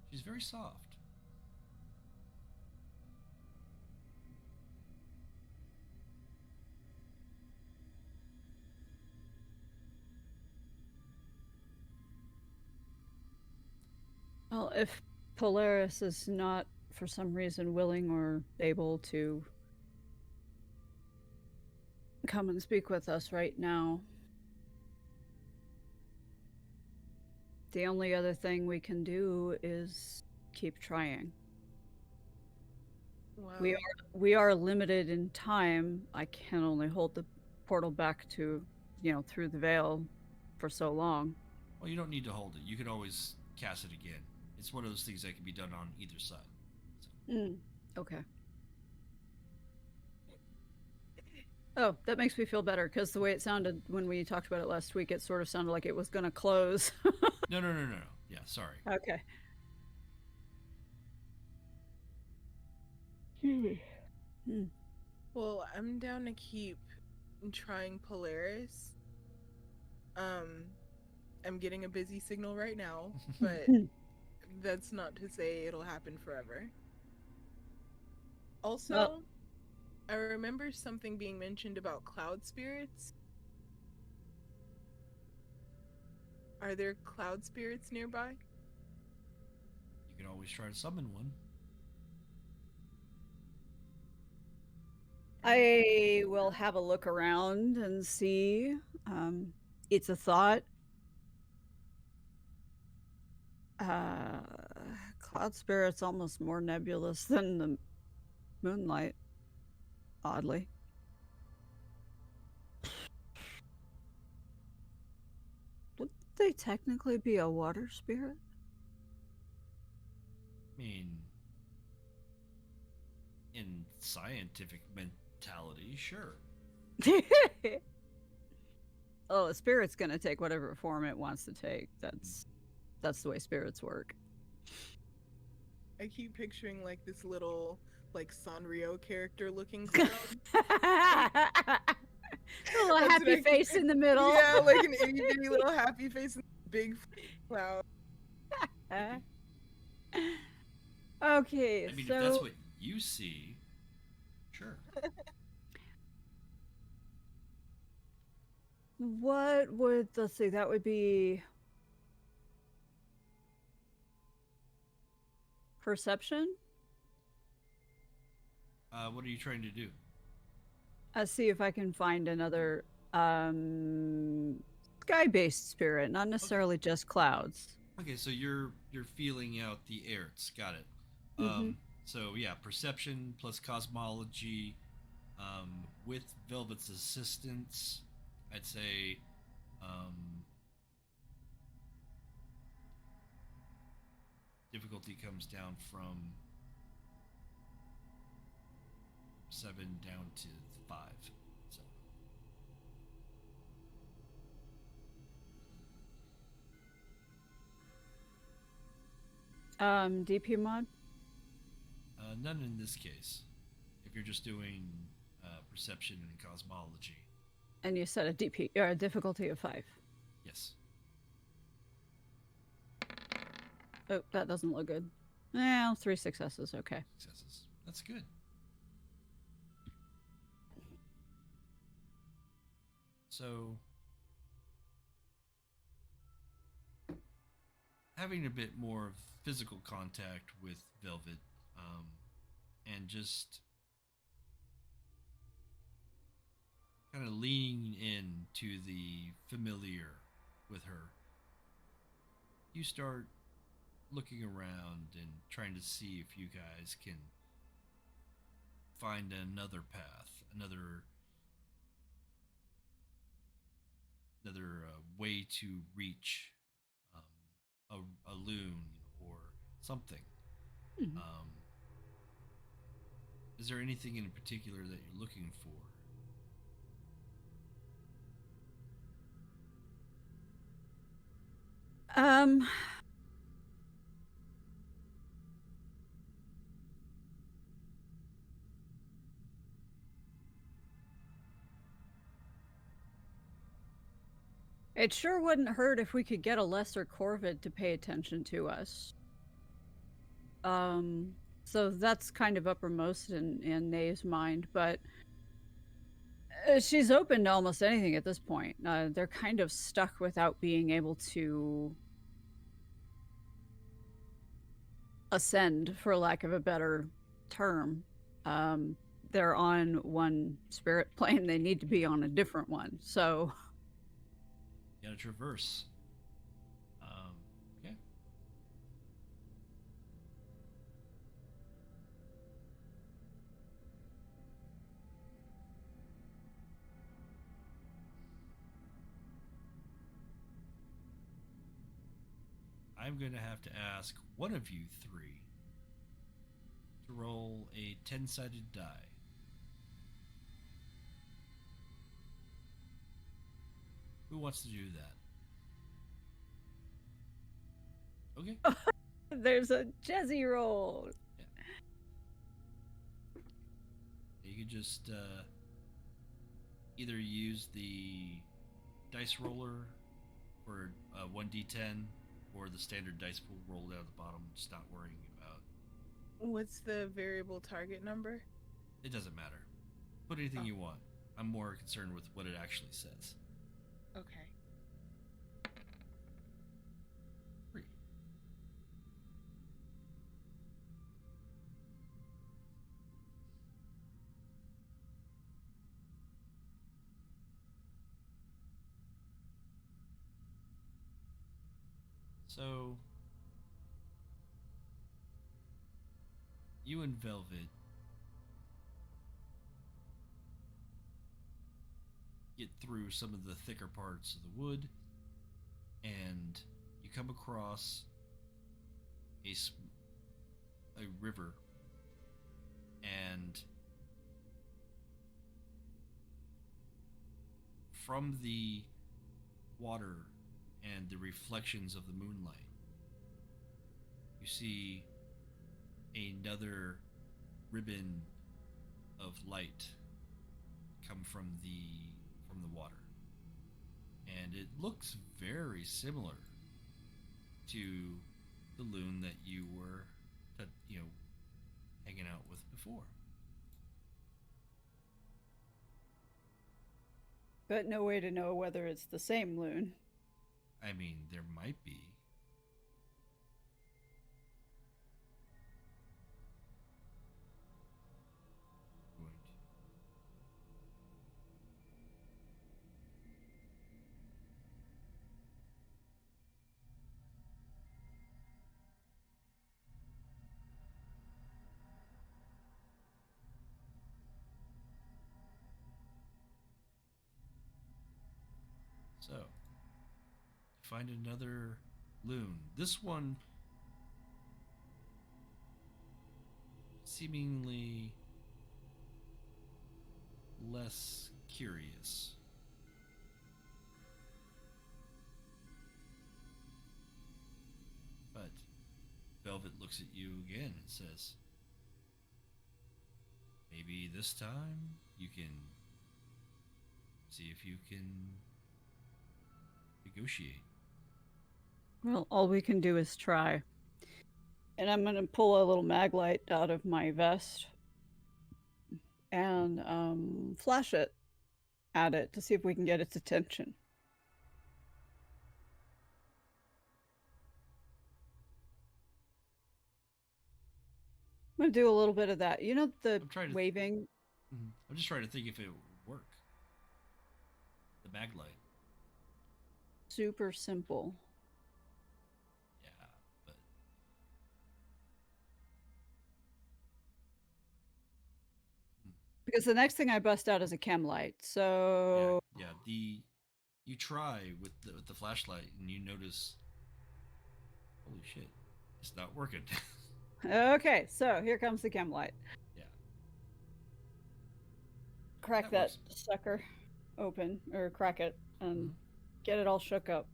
She's very soft. Well, if Polaris is not, for some reason, willing or able to come and speak with us right now, the only other thing we can do is keep trying. Wow. We are limited in time. I can only hold the portal back to through the veil for so long. Well, you don't need to hold it. You can always cast it again. It's one of those things that can be done on either side. So. Okay. Oh, that makes me feel better, because the way it sounded when we talked about it last week, it sort of sounded like it was going to close. No. Yeah, sorry. Okay. Well, I'm down to keep trying Polaris. I'm getting a busy signal right now, but that's not to say it'll happen forever. Also, I remember something being mentioned about cloud spirits. Are there cloud spirits nearby? You can always try to summon one. I will have a look around and see. It's a thought. Cloud spirit's almost more nebulous than the moonlight, oddly. Would they technically be a water spirit? I mean, in scientific mentality, sure. Oh, a spirit's gonna take whatever form it wants to take. That's the way spirits work. I keep picturing like this little like Sanrio character looking cloud. A little happy face in the middle. Yeah, like an itty bitty little happy face in the big cloud. Okay, I mean, so if that's what you see, sure. what would, let's see, that would be perception? What are you trying to do? See if I can find another sky-based spirit, not necessarily just clouds. Okay, so you're feeling out the Airts. Got it. So yeah, perception plus cosmology, with Velvet's assistance, I'd say, difficulty comes down from 7 down to 5. So. DP mod? None in this case. If you're just doing perception and cosmology. And you said a DP or a difficulty of 5. Yes. Oh, that doesn't look good. Well, 3 successes. Okay. Successes. That's good. So, having a bit more physical contact with Velvet, and just kind of leaning in to the familiar with her, you start looking around and trying to see if you guys can find another path, another way to reach a loon or something. Mm-hmm. Is there anything in particular that you're looking for? It sure wouldn't hurt if we could get a lesser corvid to pay attention to us. So that's kind of uppermost in Nea's mind, but she's open to almost anything at this point. They're kind of stuck without being able to ascend, for lack of a better term. They're on one spirit plane. They need to be on a different one. So You gotta traverse. Okay. I'm going to have to ask one of you three to roll a 10-sided die. Who wants to do that? Okay. There's a Jezzy roll. You could just either use the dice roller for 1d10 or the standard dice pool rolled out of the bottom, just not worrying about. What's the variable target number? It doesn't matter. Put anything you want. I'm more concerned with what it actually says. Okay. 3. So, you and Velvet get through some of the thicker parts of the wood, and you come across a river, and from the water and the reflections of the moonlight, you see another ribbon of light come from the water, and it looks very similar to the loon that you were hanging out with before. But no way to know whether it's the same loon. I mean, there might be. So, find another loon. This one seemingly less curious. But Velvet looks at you again and says, maybe this time you can see if you can negotiate. Well, all we can do is try. And I'm going to pull a little mag light out of my vest and flash it at it to see if we can get its attention. I'm going to do a little bit of that. You know, the waving? I'm just trying to think if it would work. The mag light. Super simple. Yeah, but because the next thing I bust out is a chem light. So yeah. You try with the flashlight and you notice, holy shit, it's not working. Okay, so here comes the chem light. Yeah. Crack that sucker open, or crack it and get it all shook up.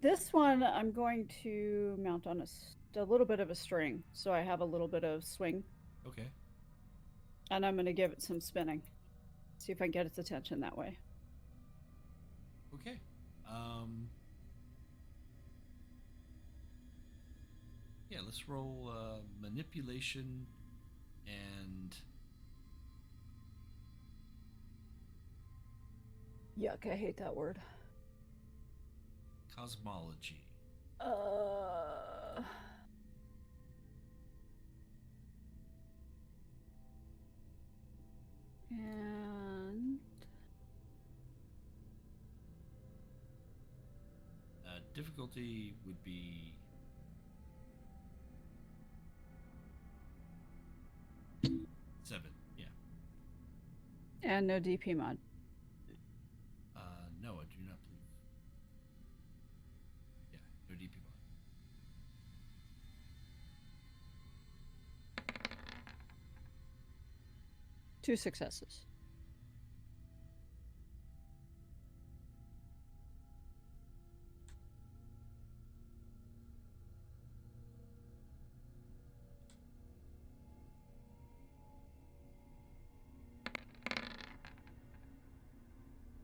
This one I'm going to mount on a little bit of a string, so I have a little bit of swing. Okay. And I'm going to give it some spinning. See if I can get its attention that way. Okay. Yeah, let's roll manipulation and... Yuck, I hate that word. Cosmology. And... difficulty would be... 7, yeah. And no DP mod. No, I do not believe. 2 successes.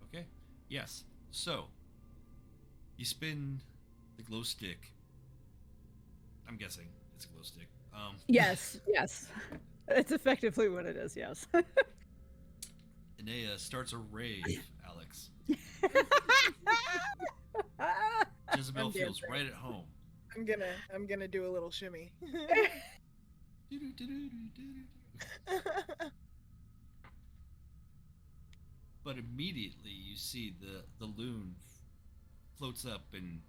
Okay. Yes. So, you spin the glow stick. I'm guessing it's a glow stick. Yes, yes. It's effectively what it is, yes. Inea starts a rave, Alix. Jezebel I'm feels dancing. right at home. I'm gonna do a little shimmy. But immediately you see the loon floats up and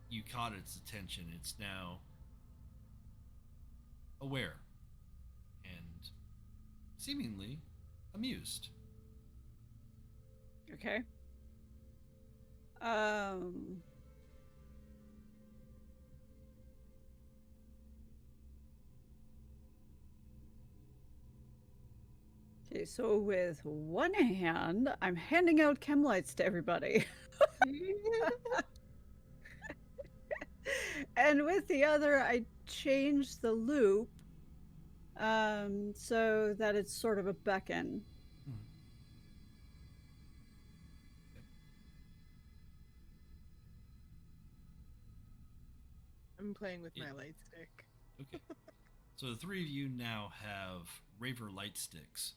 you caught its attention. It's now aware and seemingly amused. Okay. Okay, so with one hand, I'm handing out chem lights to everybody. And with the other, I changed the loop so that it's sort of a beckon. I'm playing with my light stick. Okay. So the three of you now have Raver light sticks.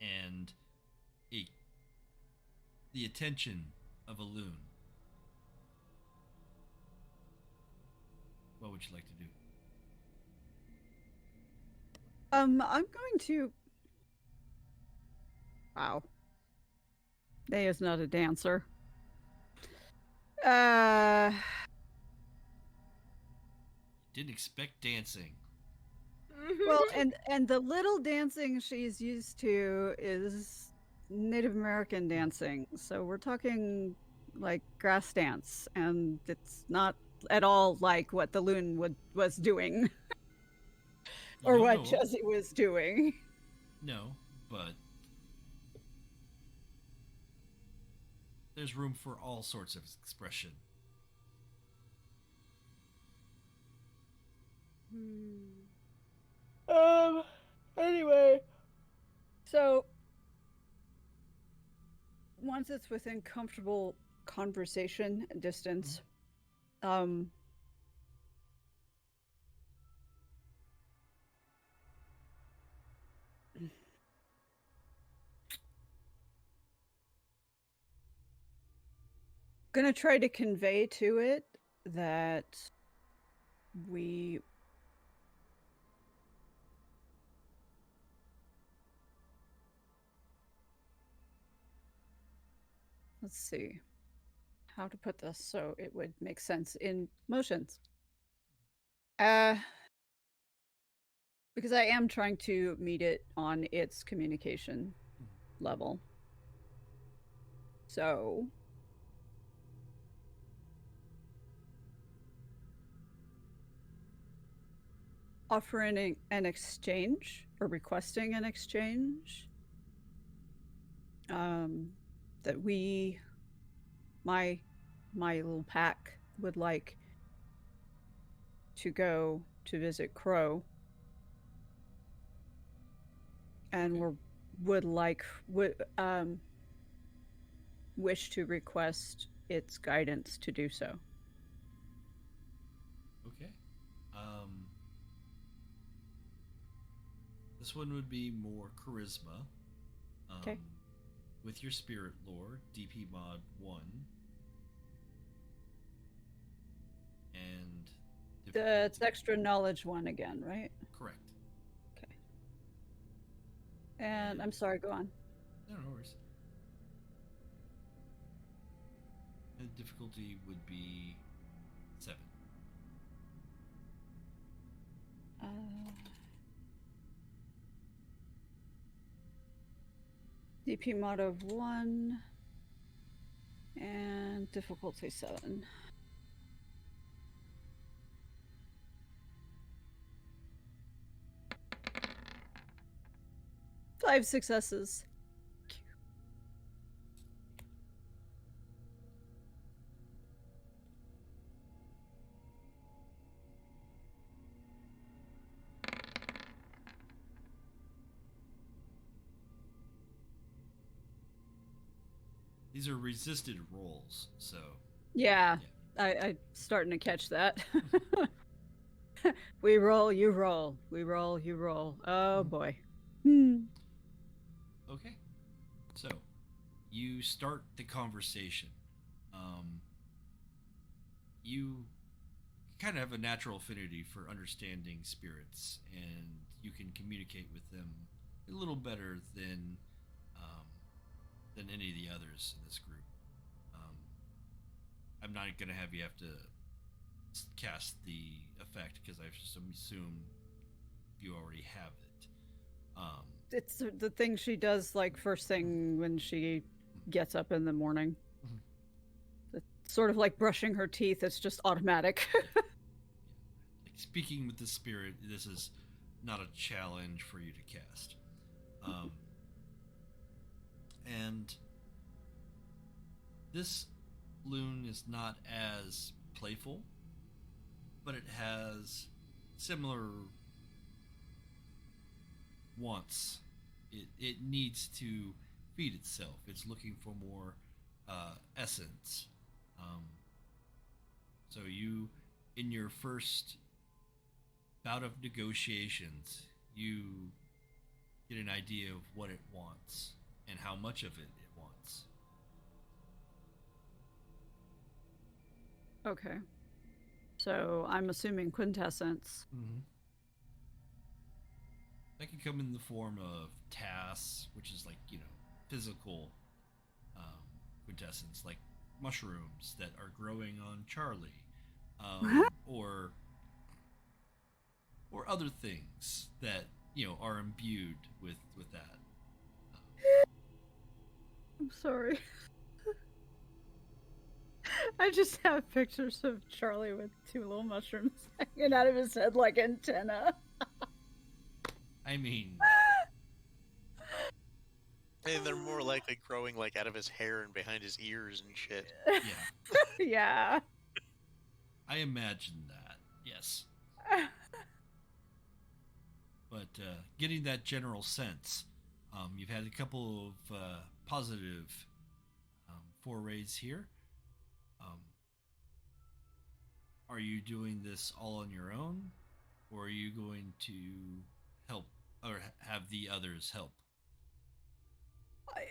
And the attention of a loon. What would you like to do? I'm going to... Wow. They is not a dancer. Didn't expect dancing. Well, and the little dancing she's used to is Native American dancing. So we're talking like grass dance, and it's not at all like what the loon was doing. Or what Jesse was doing. No, but there's room for all sorts of expression. Anyway. So, once it's within comfortable conversation distance, gonna try to convey to it that we let's see how to put this so it would make sense in motions. Because I am trying to meet it on its communication level. So offering an exchange or requesting an exchange that my little pack would like to go to visit Crow, and wish to request its guidance to do so. Okay. This one would be more charisma. Okay. With your spirit lore, DP mod 1. And it's extra knowledge 1 again, right? Correct. Okay. And I'm sorry, go on. No worries. And the difficulty would be 7. DP mod of 1 and difficulty 7. 5 successes. These are resisted rolls, so Yeah, I'm starting to catch that. We roll, you roll. We roll, you roll. Oh boy. Okay. So, you start the conversation. You kind of have a natural affinity for understanding spirits, and you can communicate with them a little better than any of the others in this group. I'm not going to have to cast the effect because I just assume you already have it. It's the thing she does like first thing when she gets up in the morning. It's sort of like brushing her teeth. It's just automatic. Like speaking with the spirit, this is not a challenge for you to cast. And this loon is not as playful, but it has similar wants. It needs to feed itself. It's looking for more essence. So you, in your first bout of negotiations, you get an idea of what it wants and how much of it wants. Okay. So I'm assuming quintessence. Mm-hmm. That can come in the form of tasks, which is like, physical quintessence, like mushrooms that are growing on Charlie, or other things that are imbued with that. I'm sorry. I just have pictures of Charlie with 2 little mushrooms hanging out of his head like antenna. I mean, And they're more likely growing like out of his hair and behind his ears and shit. yeah, Yeah. I imagine that. Yes, but getting that general sense, you've had a couple of positive forays here. Are you doing this all on your own, or are you going to help or have the others help?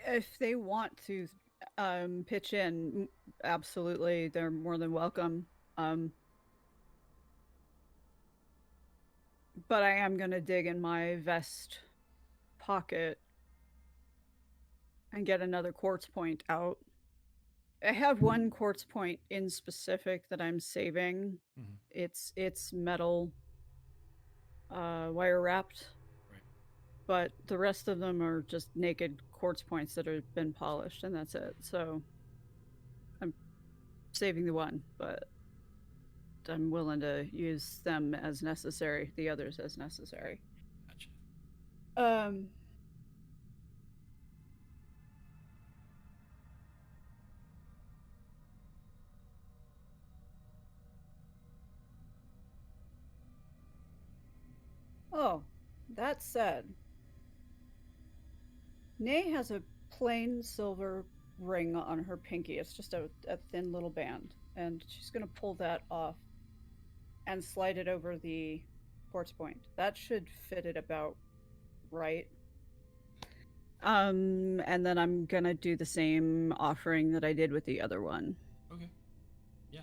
If they want to pitch in, absolutely, they're more than welcome. But I am going to dig in my vest pocket and get another quartz point out. I have one quartz point in specific that I'm saving. Mm-hmm. It's metal, wire wrapped. Right. But the rest of them are just naked quartz points that have been polished, and that's it. So I'm saving the one, but I'm willing to use them as necessary, the others as necessary. Gotcha. Oh, that said, Nay has a plain silver ring on her pinky. It's just a thin little band, and she's going to pull that off and slide it over the quartz point. That should fit it about right. And then I'm going to do the same offering that I did with the other one. Okay. Yeah.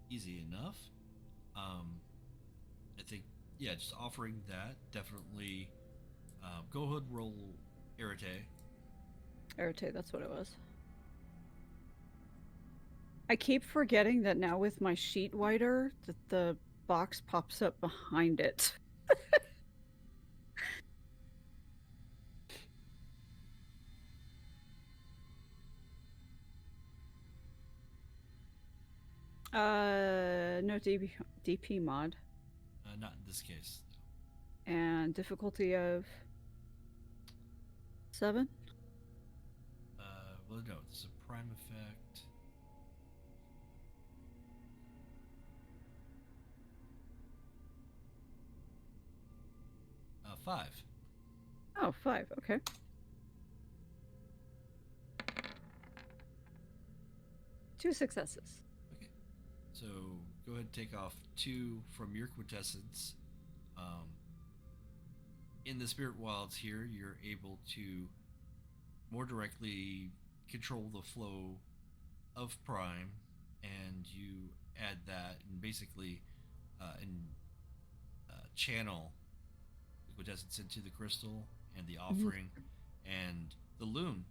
Easy enough. I think, just offering that, definitely go ahead, roll Airts. Airts, that's what it was. I keep forgetting that now with my sheet wider, that the box pops up behind it. No DP mod. Not in this case. No. And difficulty of 7? Well, no, it's a prime effect. 5. Oh, 5. Okay. Two successes. Okay. So go ahead and take off 2 from your quintessence. In the spirit wilds here, you're able to more directly control the flow of prime, and you add that and basically channel the quintessence into the crystal and the offering, and the loon,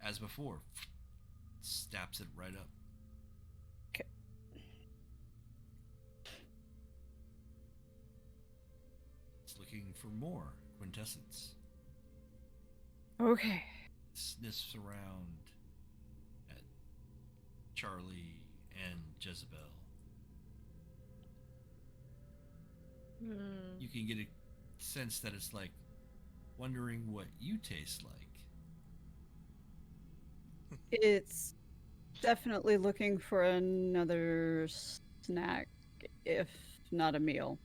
as before, snaps it right up. Okay. It's looking for more quintessence. Okay. It sniffs around at Charlie and Jezebel. You can get a sense that it's like wondering what you taste like. It's definitely looking for another snack, if not a meal.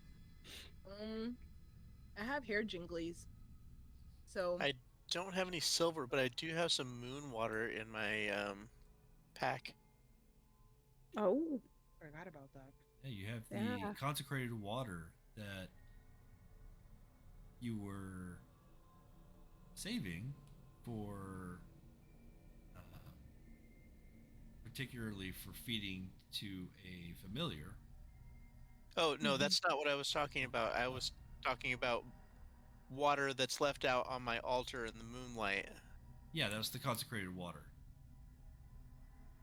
I have hair jinglies. So I don't have any silver, but I do have some moon water in my pack. Oh. forgot about that. Yeah, you have Yeah. the consecrated water that you were saving for, particularly for feeding to a familiar. Oh, no, that's not what I was talking about. I was talking about water that's left out on my altar in the moonlight. Yeah, that was the consecrated water.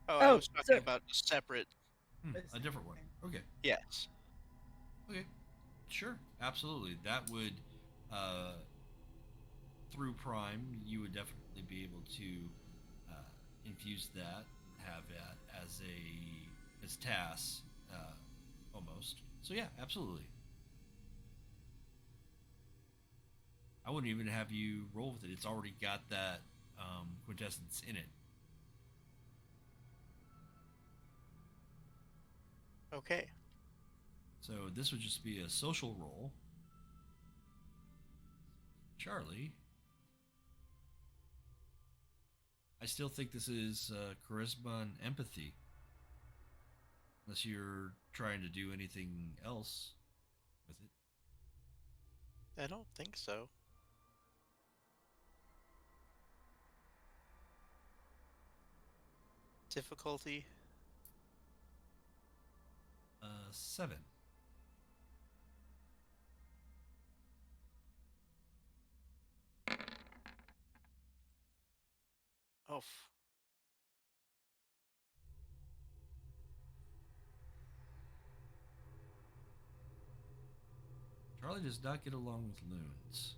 Oh, I Oh, was talking so- about a separate. A different one. Okay. Yes. Okay. Sure. Absolutely. That would, through Prime, you would definitely be able to infuse that, have that as tasks, almost. So yeah, absolutely. I wouldn't even have you roll with it. It's already got that quintessence in it. Okay. So this would just be a social roll. Charlie. I still think this is charisma and empathy. Unless you're trying to do anything else with it. I don't think so. Difficulty? 7. Oh. Charlie does not get along with loons.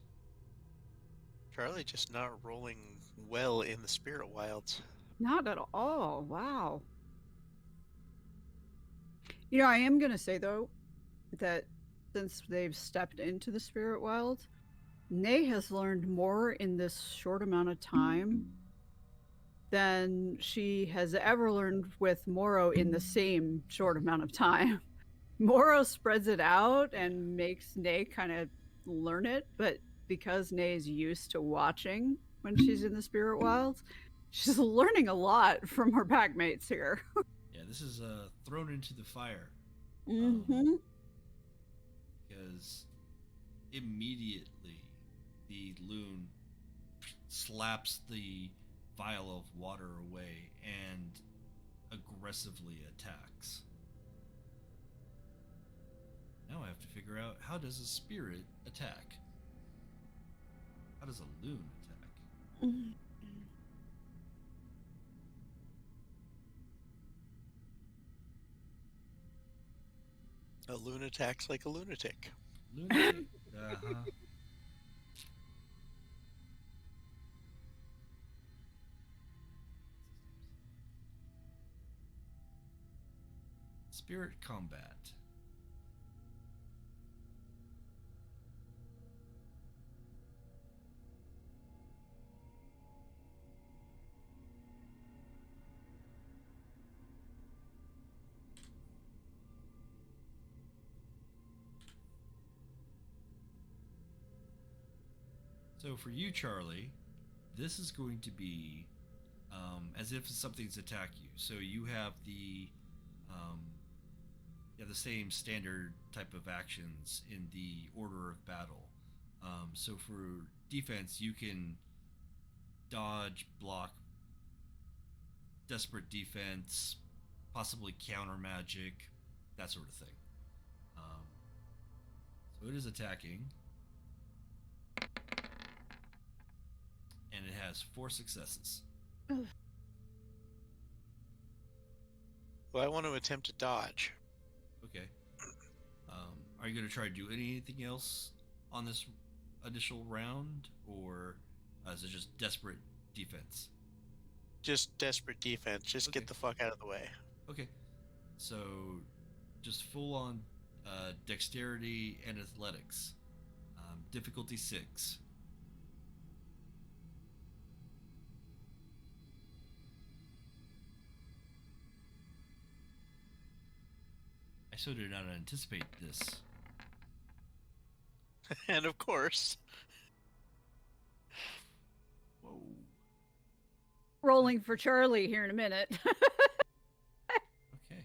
Charlie just not rolling well in the spirit wilds. Not at all. Wow. You know, I am going to say, though, that since they've stepped into the spirit wild, Nay has learned more in this short amount of time than she has ever learned with Moro in the same short amount of time. Moro spreads it out and makes Nay kind of learn it, but because Nay is used to watching when she's in the spirit wilds, she's learning a lot from her packmates here. Yeah, this is thrown into the fire. Mm-hmm. Because immediately the loon slaps the vial of water away and aggressively attacks. Now I have to figure out, how does a spirit attack? How does a loon attack? A loon attacks like a lunatic. Lunatic. Uh-huh. Spirit combat. So for you, Charlie, this is going to be as if something's attacked you. So um, you have the same standard type of actions in the order of battle. So for defense, you can dodge, block, desperate defense, possibly counter magic, that sort of thing. Um, so it is attacking, and it has 4 successes. Well, I want to attempt to dodge. Okay. Are you going to try to do anything else on this initial round, or is it just desperate defense? Just desperate defense. Just Okay. get the fuck out of the way. Okay. So just full on dexterity and athletics. Difficulty 6. I so did not anticipate this. And of course, Whoa. Rolling for Charlie here in a minute. Okay.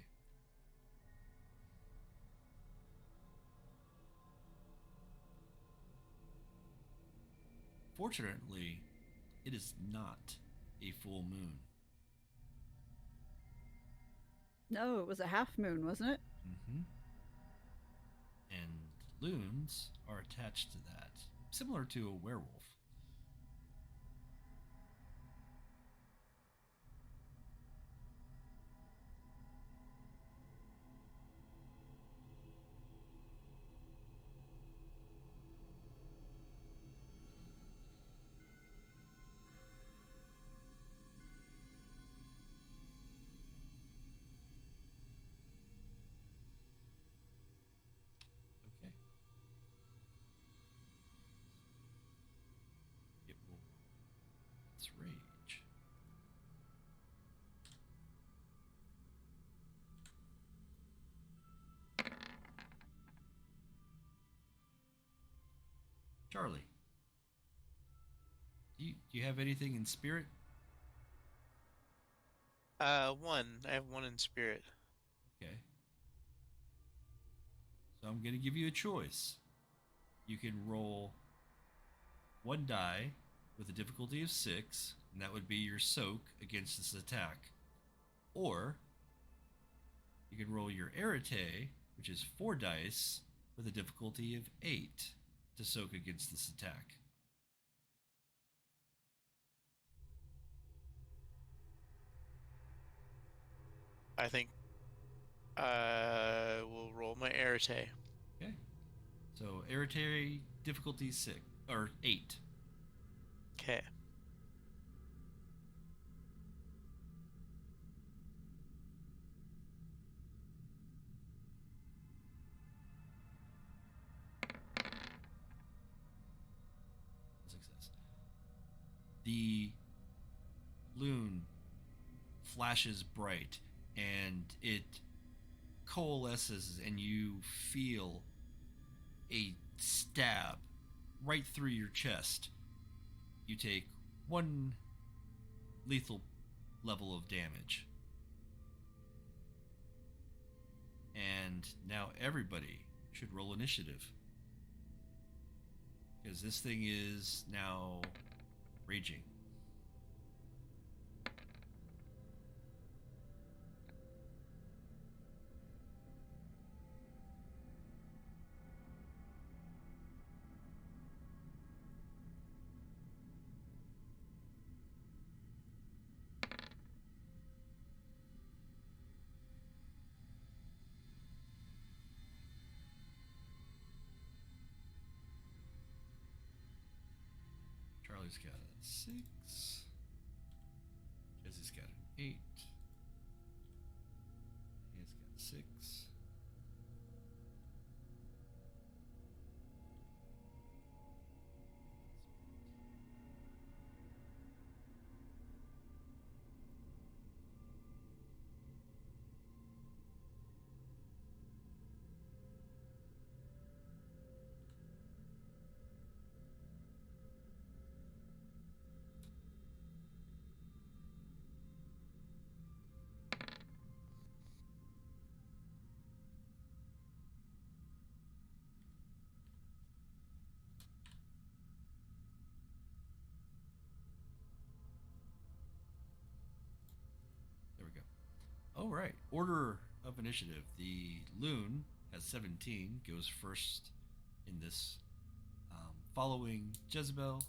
Fortunately, it is not a full moon. No, it was a half moon, wasn't it? Mm-hmm. And loons are attached to that, similar to a werewolf. Okay. It will. Its rage. Charlie, do you have anything in spirit? one. I have one in spirit. Okay. So I'm going to give you a choice. You can roll 1 die with a difficulty of 6, and that would be your soak against this attack. Or you can roll your Arete, which is 4 dice with a difficulty of 8 to soak against this attack. I think we'll roll my Arete. Okay. So Arete difficulty 6 or 8. Okay. Success. The loon flashes bright and it coalesces, and you feel a stab right through your chest. You take 1 lethal level of damage. And now everybody should roll initiative, because this thing is now raging. Charlie's got a 6. Jesse's got an 8. He's got a 6. All right. Order of initiative. The Loon has 17, goes first in this, following Jezebel,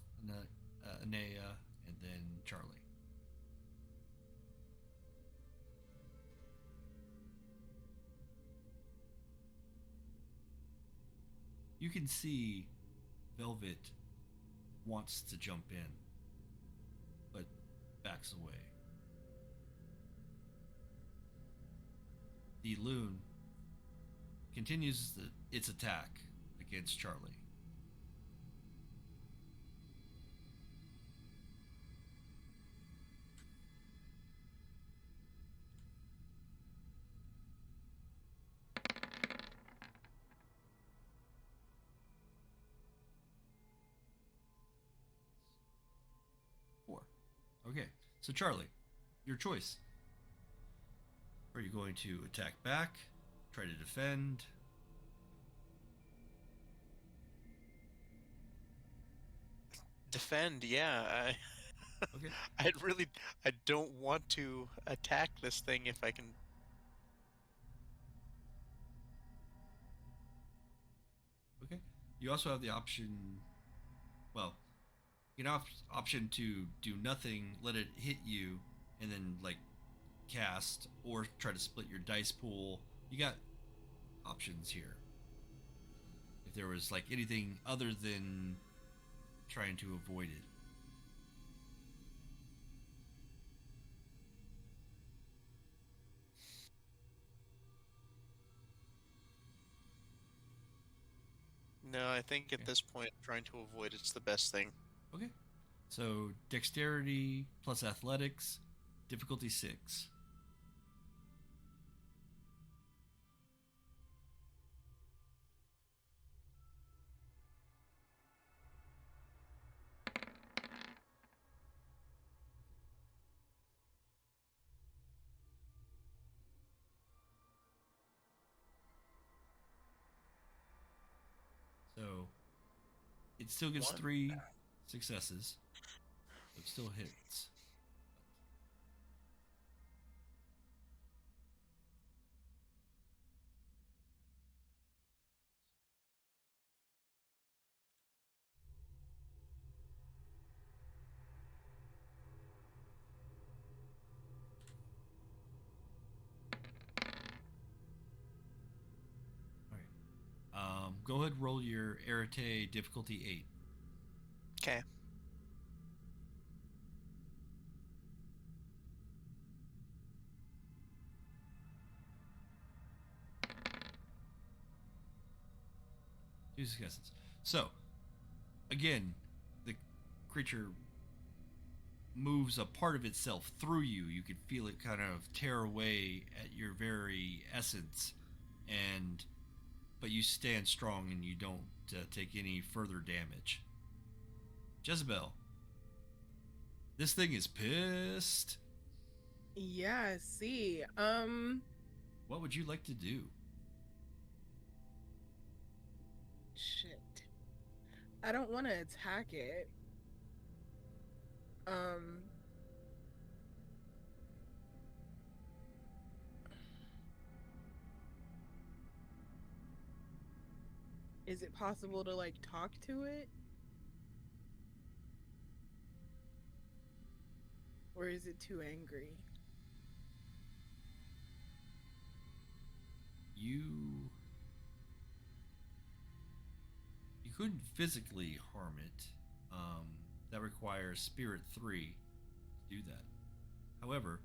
Inea, and then Charlie. You can see Velvet wants to jump in, but backs away. The Loon continues its attack against Charlie. Four. Okay, so Charlie, your choice. Are you going to attack back? Try to defend? Defend, yeah. Okay. I don't want to attack this thing if I can. Okay. You also have the option. Well, you can option to do nothing, let it hit you, and then like cast, or try to split your dice pool. You got options here. If there was like anything other than trying to avoid it. No, I think at Okay. this point, trying to avoid it's the best thing. Okay. So dexterity plus athletics, difficulty 6. So it still gets One. 3 successes. So it still hits. All right. Go ahead, roll your Arete difficulty 8. Okay. Two successes. So, again, the creature moves a part of itself through you. You can feel it kind of tear away at your very essence, and but you stand strong and you don't take any further damage. Jezebel, this thing is pissed. Yeah, I see. What would you like to do? Shit. I don't want to attack it. Is it possible to like talk to it? Or is it too angry? You couldn't physically harm it. That requires Spirit 3 to do that. However,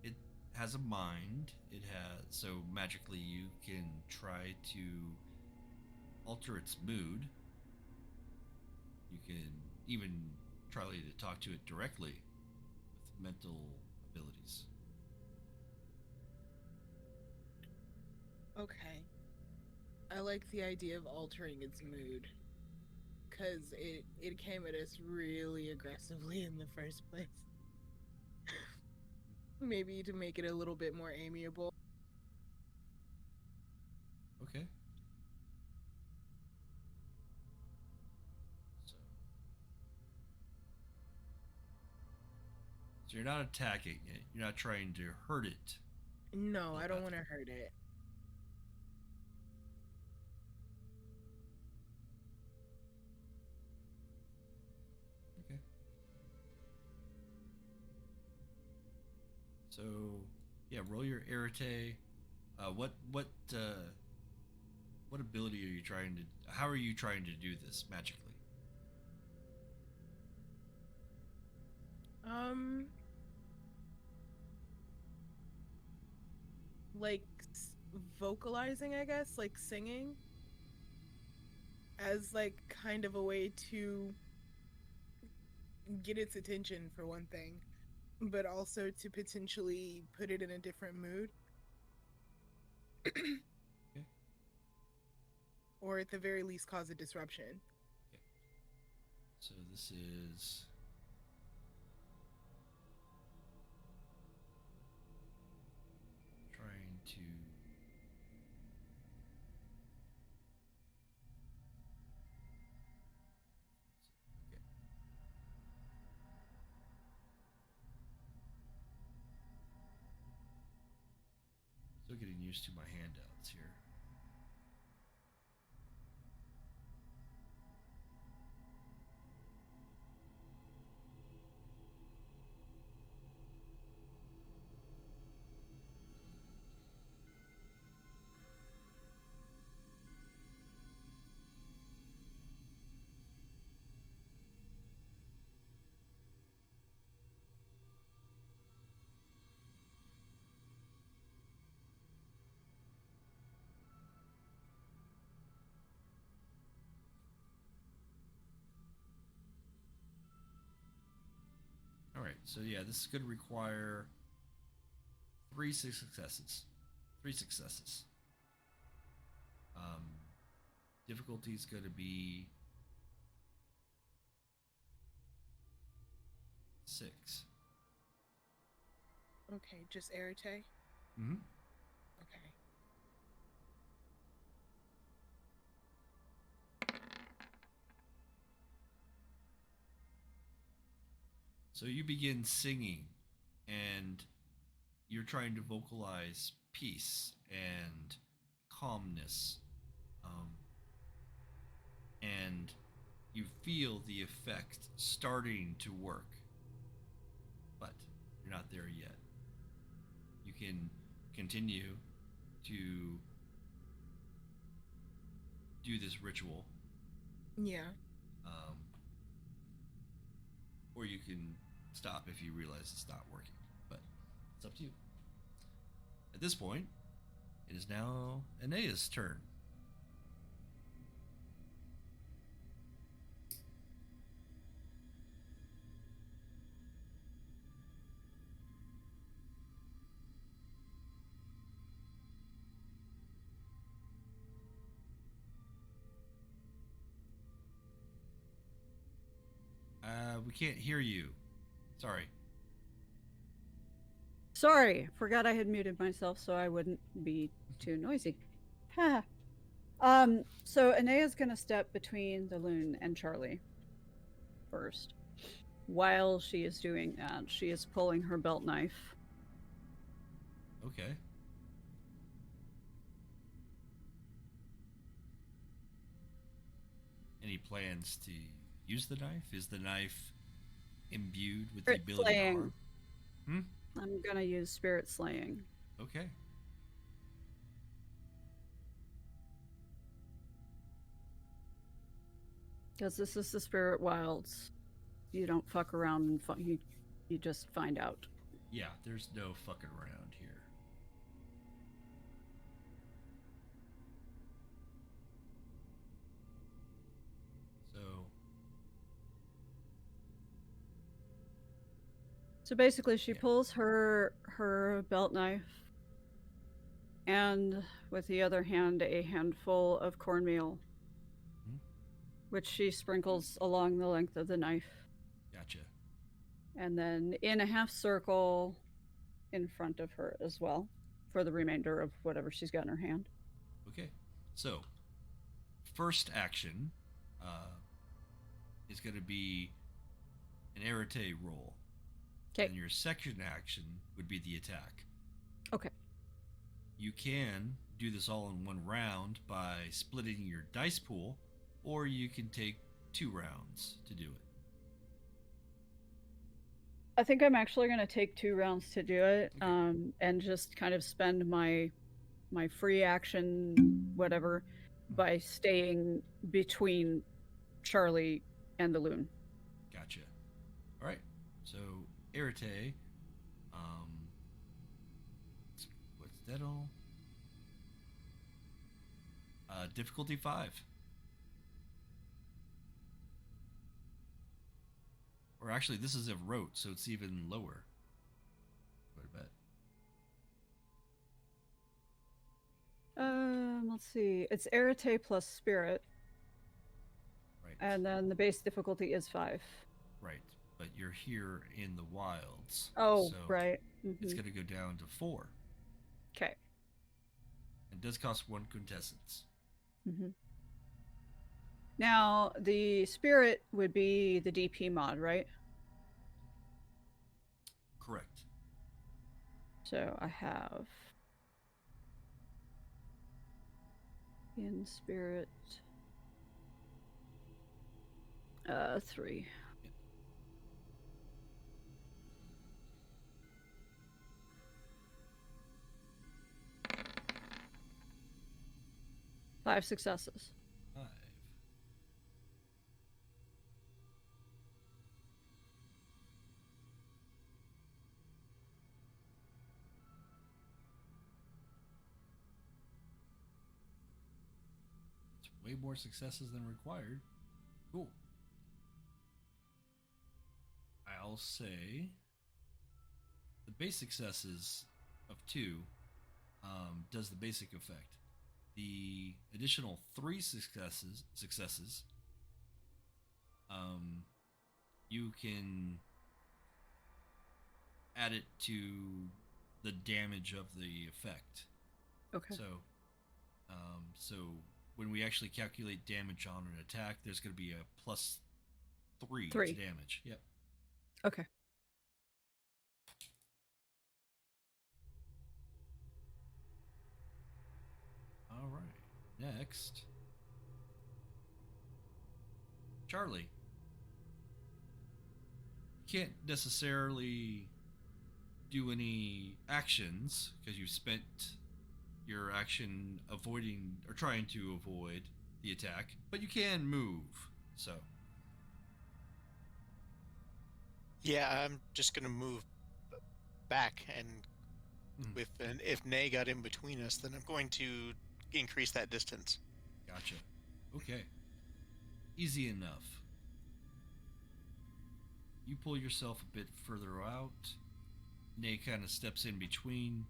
it has a mind. It has, so magically you can try to alter its mood. You can even try to talk to it directly with mental abilities. Okay. I like the idea of altering its mood. Because it came at us really aggressively in the first place. Maybe to make it a little bit more amiable. Okay. So you're not attacking it. You're not trying to hurt it. No, I don't want to hurt it. Okay. So, yeah, roll your Arete. What ability are you trying to? How are you trying to do this magically? Like vocalizing, I guess, like singing, as like kind of a way to get its attention for one thing, but also to potentially put it in a different mood. Okay. Or at the very least cause a disruption. Okay. So this is trying to okay. Still getting used to my handouts here. Alright, so yeah, this is going to require 3 successes. 3 successes. Difficulty is going to be 6. Okay, just Arete? Mm-hmm. Okay. So you begin singing, and you're trying to vocalize peace and calmness. And you feel the effect starting to work, but you're not there yet. You can continue to do this ritual. Yeah. Or you can stop if you realize it's not working, but it's up to you. At this point, it is now Inea's turn. We can't hear you. Sorry. Sorry, forgot I had muted myself so I wouldn't be too noisy. Ha. So Inea's gonna step between the loon and Charlie first. While she is doing that, she is pulling her belt knife. Okay. Any plans to use the knife? Is the knife imbued with the Spirit ability to harm? I'm gonna use spirit slaying. Okay. Because this is the spirit wilds. You don't fuck around and you just find out. Yeah, there's no fucking around here. So basically she pulls her belt knife and with the other hand a handful of cornmeal, which she sprinkles along the length of the knife. Gotcha. And then in a half circle in front of her as well for the remainder of whatever she's got in her hand. Okay. So, first action is going to be an Arete roll. Okay. And your second action would be the attack. Okay. You can do this all in one round by splitting your dice pool, or you can take 2 rounds to do it. I think I'm actually going to take 2 rounds to do it, Okay. and just kind of spend my free action, whatever, by staying between Charlie and the loon. Gotcha. All right. So, Arete, what's that all? Difficulty 5. Or actually, this is a rote, so it's even lower. Quite a bit. Let's see. It's Arete plus Spirit, Right. and then the base difficulty is 5. Right. But you're here in the wilds. Oh, so right. It's going to go down to 4. Okay. It does cost 1 quintessence. Now, the Spirit would be the DP mod, right? Correct. So I have in Spirit 3. Yep. 5 successes. 5. It's way more successes than required. Cool. I'll say the base successes of 2 does the basic effect. The additional 3 successes, you can add it to the damage of the effect. Okay. So when we actually calculate damage on an attack, there's going to be a plus 3 to damage. Yep. Okay. All right. Next, Charlie. You can't necessarily do any actions because you spent your action avoiding or trying to avoid the attack, but you can move. So, Yeah, I'm just gonna move back, and if Nay got in between us, then I'm going to increase that distance. Gotcha. Okay. Easy enough. You pull yourself a bit further out. Nay kind of steps in between,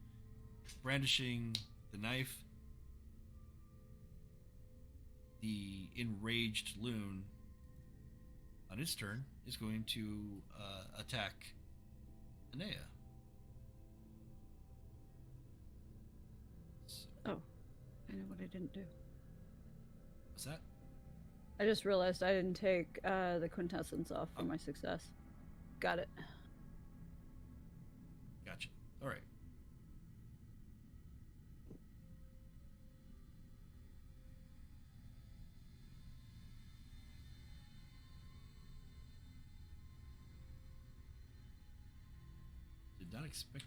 brandishing the knife. The enraged loon, on its turn, is going to attack Inea. Oh, I know what I didn't do. What's that? I just realized I didn't take the quintessence off for my success. Got it. Gotcha. All right. Did not expect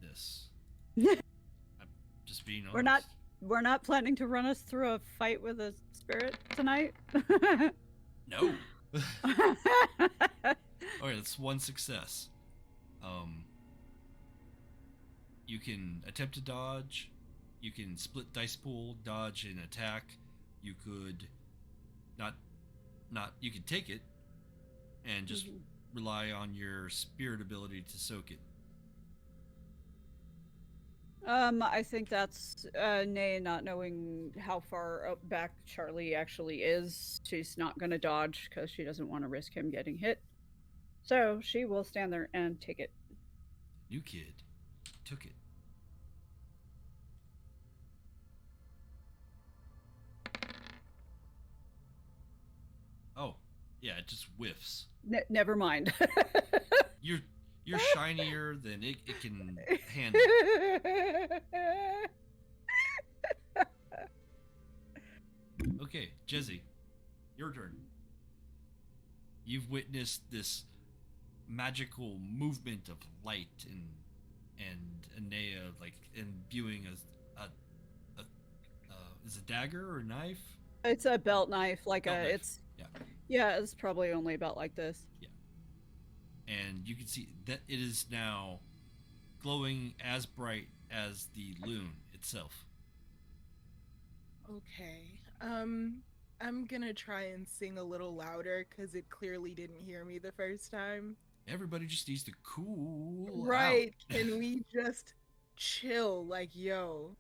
this. I'm just being honest. We're not planning to run us through a fight with a spirit tonight. No. Okay, that's 1 success. You can attempt to dodge. You can split dice pool, dodge, and attack. You could not. You could take it, and just rely on your spirit ability to soak it. I think that's Nay not knowing how far up back Charlie actually is. She's not going to dodge because she doesn't want to risk him getting hit. So she will stand there and take it. New kid took it. Oh, yeah, it just whiffs. Never mind. You're You're shinier than it can handle. Okay, Jezzy, your turn. You've witnessed this magical movement of light and Inea like imbuing is a dagger or knife? It's a belt knife, like Belt knife. it's Yeah. yeah, it's probably only about like this. Yeah. And you can see that it is now glowing as bright as the loon itself. Okay. I'm gonna try and sing a little louder because it clearly didn't hear me the first time. Everybody just needs to cool Right. out. Can we just chill? Like, yo,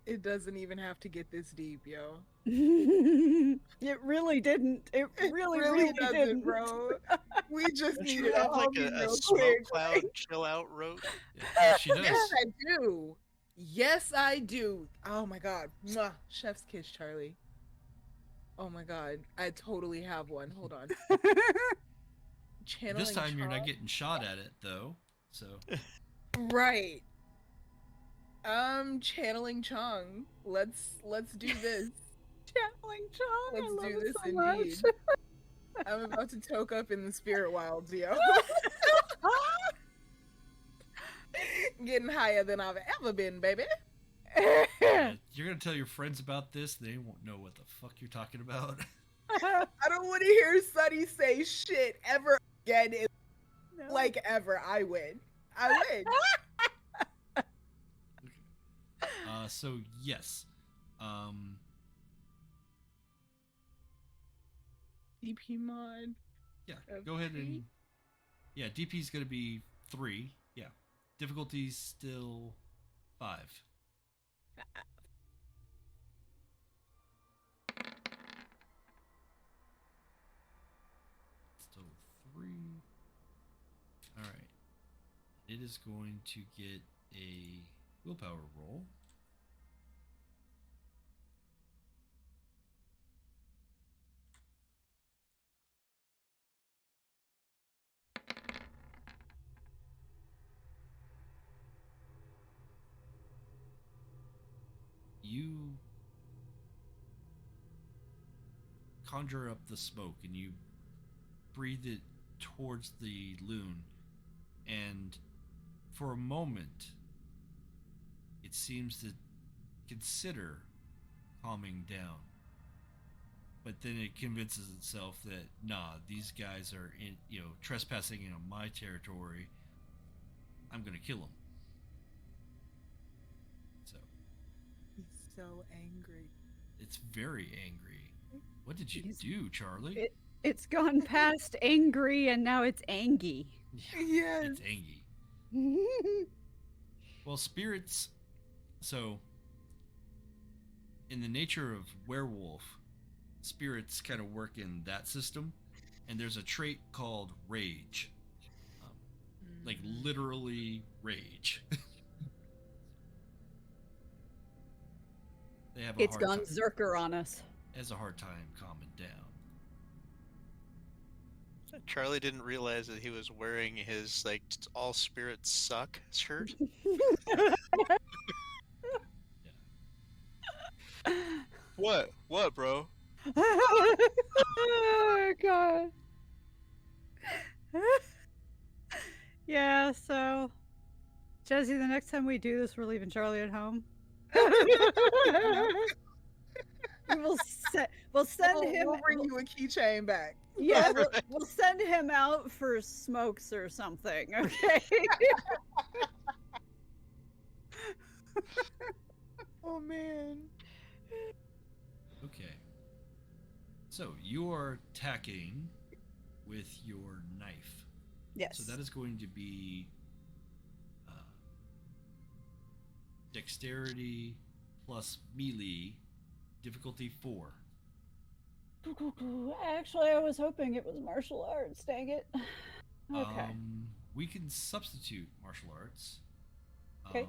it doesn't even have to get this deep, yo. It really didn't. It really doesn't, didn't, bro. We just Don't need you it have all like be a real smoke quick. cloud chill out rope? Yeah, she does. Yes, I do. Yes, I do. Oh my god. Mwah. Chef's kiss, Charlie. Oh my god. I totally have one. Hold on. Channeling This time you're not Chong. getting shot at it though. So Right. Channeling Chong. Let's do this. Channeling Chong. Let's I love do it this so much. indeed. I'm about to toke up in the spirit wilds, yo. Getting higher than I've ever been, baby. yeah, you're gonna tell your friends about this, they won't know what the fuck you're talking about. I don't want to hear Sunny say shit ever again. No. Like ever. I win. So yes. DP mod. Yeah, Of go ahead and three? yeah, DP's gonna be 3. Yeah. Difficulty's still 5. Still 3. Alright. It is going to get a willpower roll. You conjure up the smoke and you breathe it towards the loon, and for a moment it seems to consider calming down, but then it convinces itself that nah, these guys are trespassing in my territory. I'm gonna kill them. So He's so angry. it's very angry. What did you He's- do, Charlie? It's gone past angry and now it's angy. Yes. It's angry. Well, spirits. So, in the nature of werewolf, spirits kind of work in that system, and there's a trait called rage, like literally rage. They have a It's hard gone time. Zerker on us. Has a hard time calming down. Charlie didn't realize that he was wearing his like all spirits suck shirt. What? What, bro? Oh god. Yeah, so Jesse, the next time we do this, we're leaving Charlie at home. We'll send him. We'll bring you a keychain back. Yeah, we'll send him out for smokes or something. Okay. Oh man. Okay. So you are attacking with your knife. Yes. So that is going to be dexterity plus melee, difficulty 4. Actually, I was hoping it was martial arts. Dang it. Okay. We can substitute martial arts. Okay.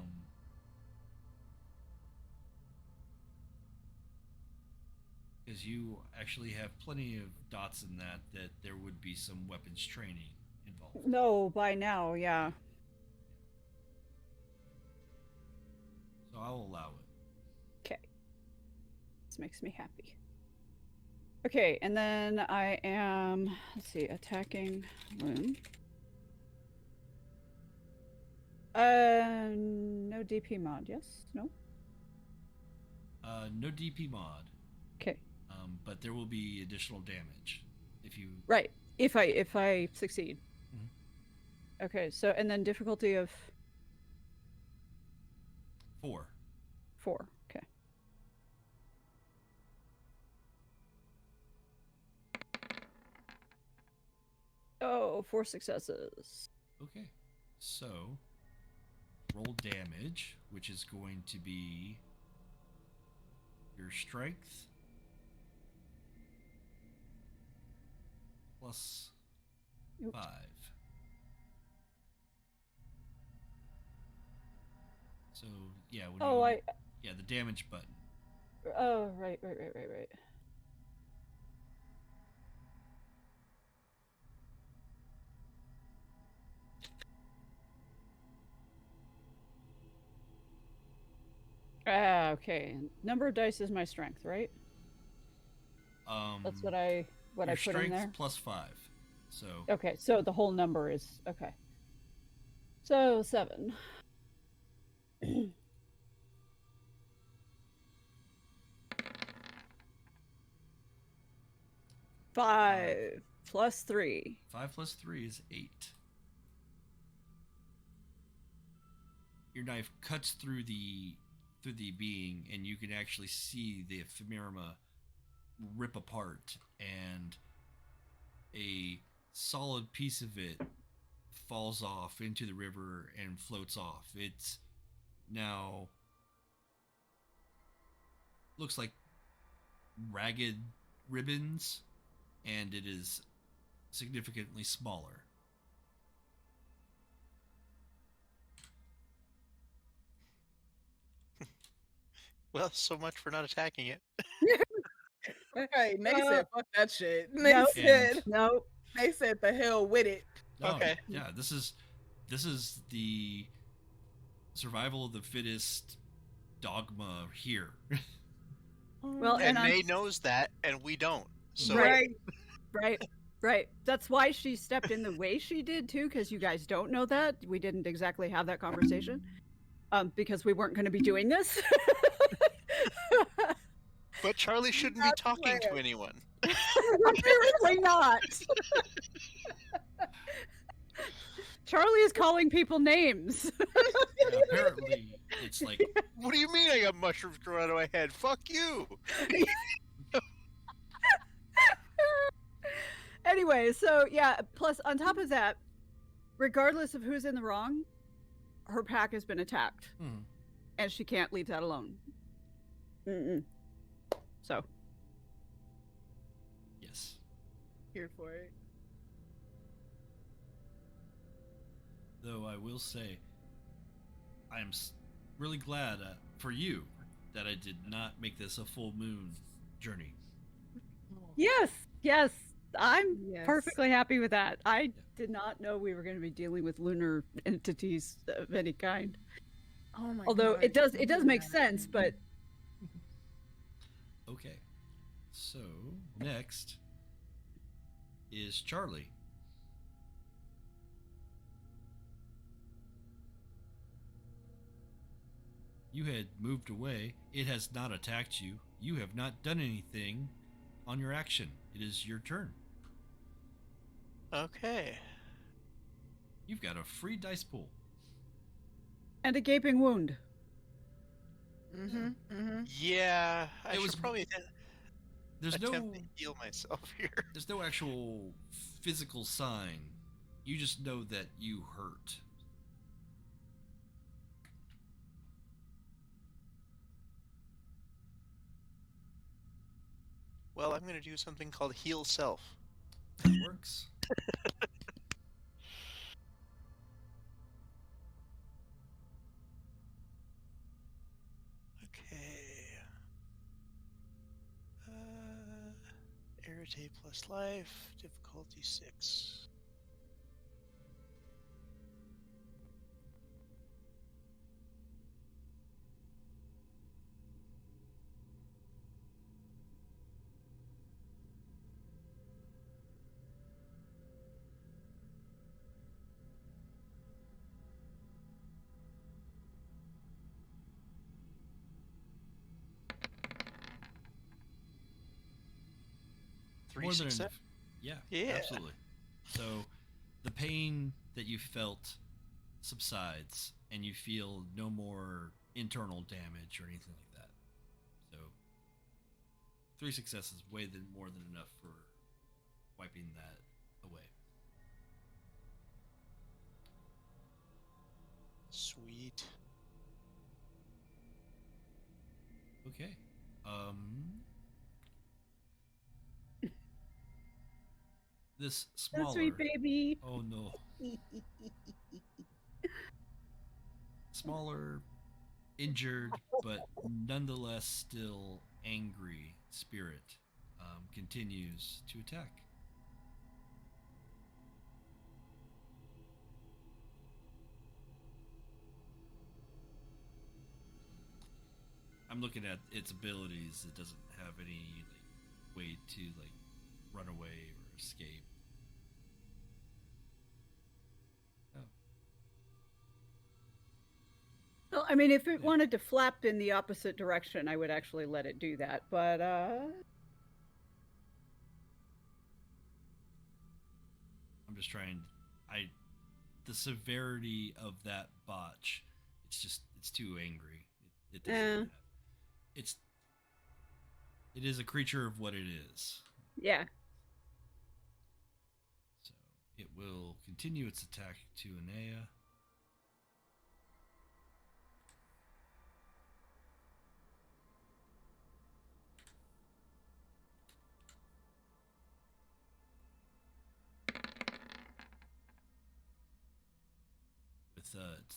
Because you actually have plenty of dots in that there would be some weapons training involved. default. No, by now, yeah. So I'll allow it. Okay. This makes me happy. Okay, and then I am, let's see, attacking wound. No DP mod, yes? No? No DP mod. Okay. But there will be additional damage if you. Right. If I succeed. Mhm. Okay, so and then difficulty of 4. 4. Okay. Oh, 4 successes. Okay. So roll damage, which is going to be your strength plus Oops. 5. So yeah, when Oh, yeah, the damage button. Oh, right. Okay. Number of dice is my strength, right? That's what I your put in strength there. plus 5. So Okay, so the whole number is okay. So 7. Five plus 3. 5 plus 3 is 8. Your knife cuts through the being, and you can actually see the ephemerma rip apart, and a solid piece of it falls off into the river and floats off. It's now looks like ragged ribbons, and it is significantly smaller. Well, so much for not attacking it. Right, they said fuck that shit. Nope. Nope. They said the hell with it. No, Okay. Yeah, this is the survival of the fittest dogma here. Well, And and May knows that, and we don't. So Right. That's why she stepped in the way she did too, because you guys don't know that. We didn't exactly have that conversation. Because we weren't going to be doing this. But Charlie shouldn't be talking to anyone. Apparently not. Charlie is calling people names. Yeah, apparently, it's like What do you mean I got mushrooms growing out of my head? Fuck you! Anyway, so yeah, plus on top of that, regardless of who's in the wrong, her pack has been attacked. And she can't leave that alone. So. yes. Here for it. Though I will say, I am really glad for you that I did not make this a full moon journey. Yes. I'm Yes. perfectly happy with that. I did not know we were going to be dealing with lunar entities of any kind. Oh my Although God. it does make sense, but Okay. So, next is Charlie. You had moved away. It has not attacked you. You have not done anything on your action. It is your turn. Okay. You've got a free dice pool. and a gaping wound. Yeah, I It should was- probably There's attempt no to heal myself here. there's no actual physical sign. You just know that you hurt. Well, I'm going to do something called heal self. That works. Okay. Irritate plus life, difficulty 6. Three more than success. enough. Yeah, Yeah. absolutely. So the pain that you felt subsides, and you feel no more internal damage or anything like that. So 3 successes, more than enough for wiping that away. Sweet. Okay. This smaller. That's sweet baby. Oh no. Smaller, injured, but nonetheless still angry spirit continues to attack. I'm looking at its abilities. It doesn't have any way to run away or escape. Oh. Well, I mean, if it wanted to flap in the opposite direction, I would actually let it do that. But I'm just trying. The severity of that botch. It's too angry. It doesn't have. It is a creature of what it is. Yeah. So it will continue its attack to Inea. With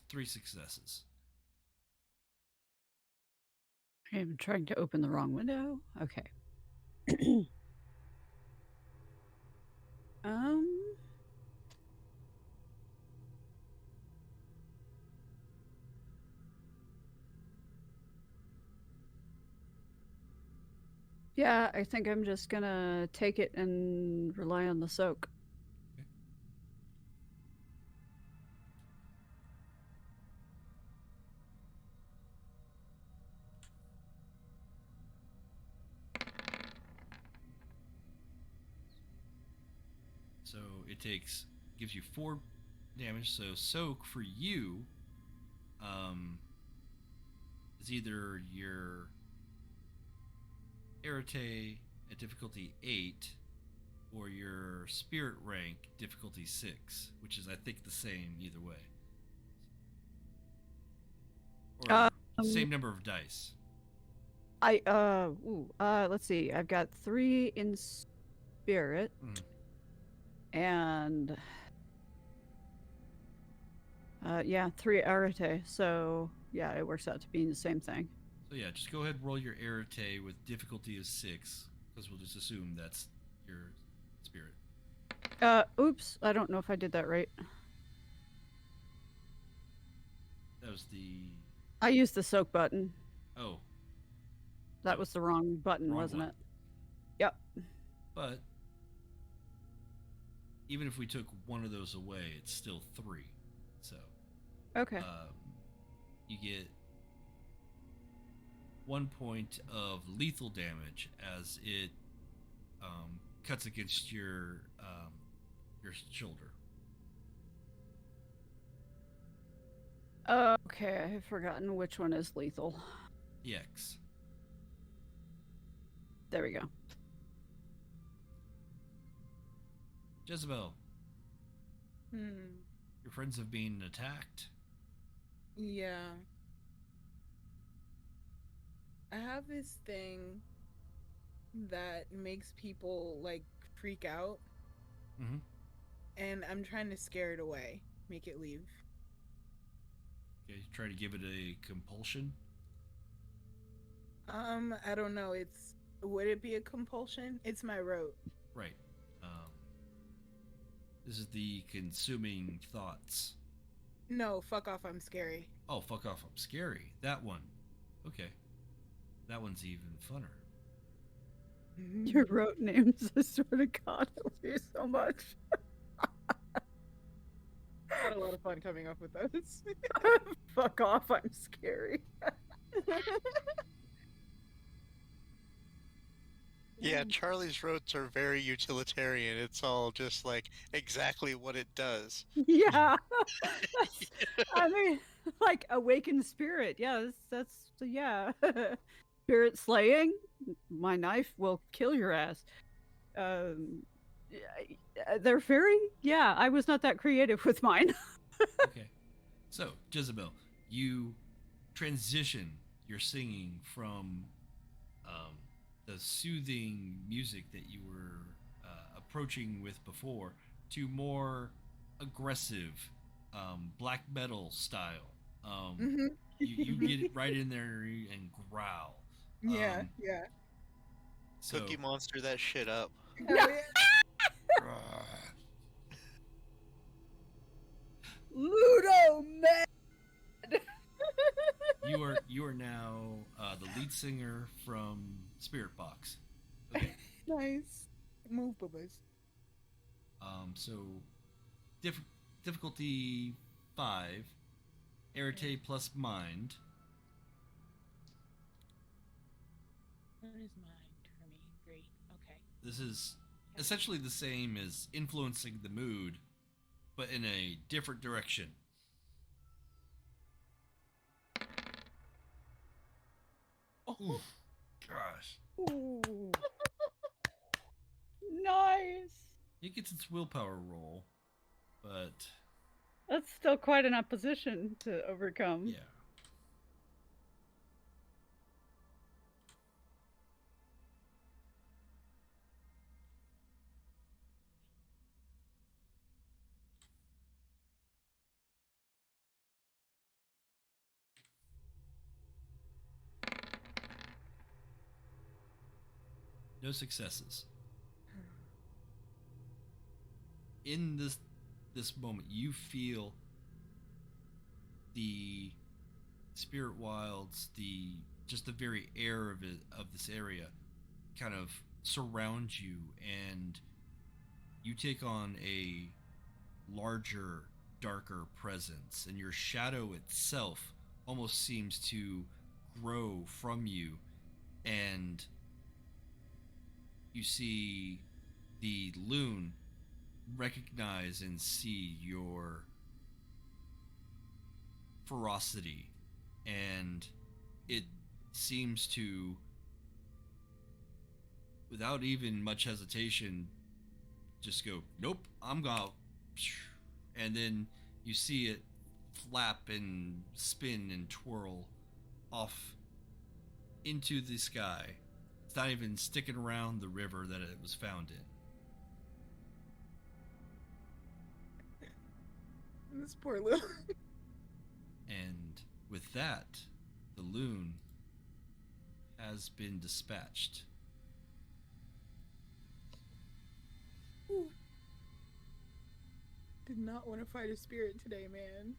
3 successes. I'm trying to open the wrong window. Okay. Yeah, I think I'm just gonna take it and rely on the soak. Okay. So it gives you 4 damage. So soak for you is either your Arete at difficulty 8 or your spirit rank difficulty 6, which is I think the same either way. Or same number of dice. Let's see. I've got 3 in spirit. And 3 arete. So yeah, it works out to being the same thing. So yeah, just go ahead and roll your arete with difficulty of 6, because we'll just assume that's your spirit. Oops, I don't know if I did that right. That was the... I used the soak button. Oh. That was the wrong button, wasn't it? Yep. But even if we took one of those away, it's still 3. So okay. You get 1 point of lethal damage as it cuts against your shoulder. Okay, I've forgotten which one is lethal. The X. There we go. Jezebel. Your friends have been attacked. Yeah. I have this thing that makes people freak out. Mm-hmm. And I'm trying to scare it away, make it leave. Okay, try to give it a compulsion. I don't know. Would it be a compulsion? It's my rote. Right. This is the consuming thoughts. No, fuck off, I'm scary. Oh, fuck off, I'm scary. That one. Okay. That one's even funner. Your rote names, I swear to God, I love you so much. Had a lot of fun coming up with those. Fuck off, I'm scary. Yeah, Charlie's roads are very utilitarian. It's all just like exactly what it does. Yeah. I mean, like awakened spirit. Yeah, that's yeah. Spirit slaying. My knife will kill your ass. They're very. Yeah, I was not that creative with mine. Okay. So, Jezebel, you transition your singing from the soothing music that you were approaching with before to more aggressive black metal style. Mm-hmm. You get it right in there and growl. Yeah, yeah. So, Cookie Monster that shit up. Hell Ludo man. you are now the lead singer from Spirit Box. Okay. yeah. Nice. Move, boobas. So difficulty 5, Arete plus mind. What is mind for me? Great. Okay. This is essentially the same as influencing the mood, but in a different direction. Ooh, gosh. Ooh. Nice. It gets its willpower roll, but That's still quite an opposition to overcome. yeah. No successes. In this moment, you feel the spirit wilds, just the very air of this area, kind of surround you, and you take on a larger, darker presence, and your shadow itself almost seems to grow from you, and you see the loon recognize and see your ferocity, and it seems to, without even much hesitation, just go, nope, I'm gonna, and then you see it flap and spin and twirl off into the sky. It's not even sticking around the river that it was found in. This poor little. And with that, the loon has been dispatched. Did not want to fight a spirit today, man.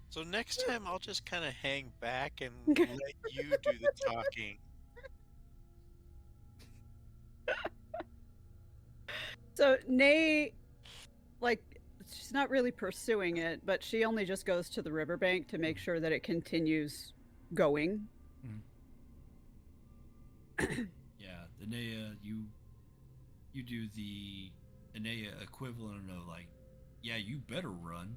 So next time I'll just kind of hang back and let you do the talking. So Nay, like, she's not really pursuing it, but she only just goes to the riverbank to make sure that it continues going. Yeah, the Inea, you do the Inea equivalent of like, yeah, you better run.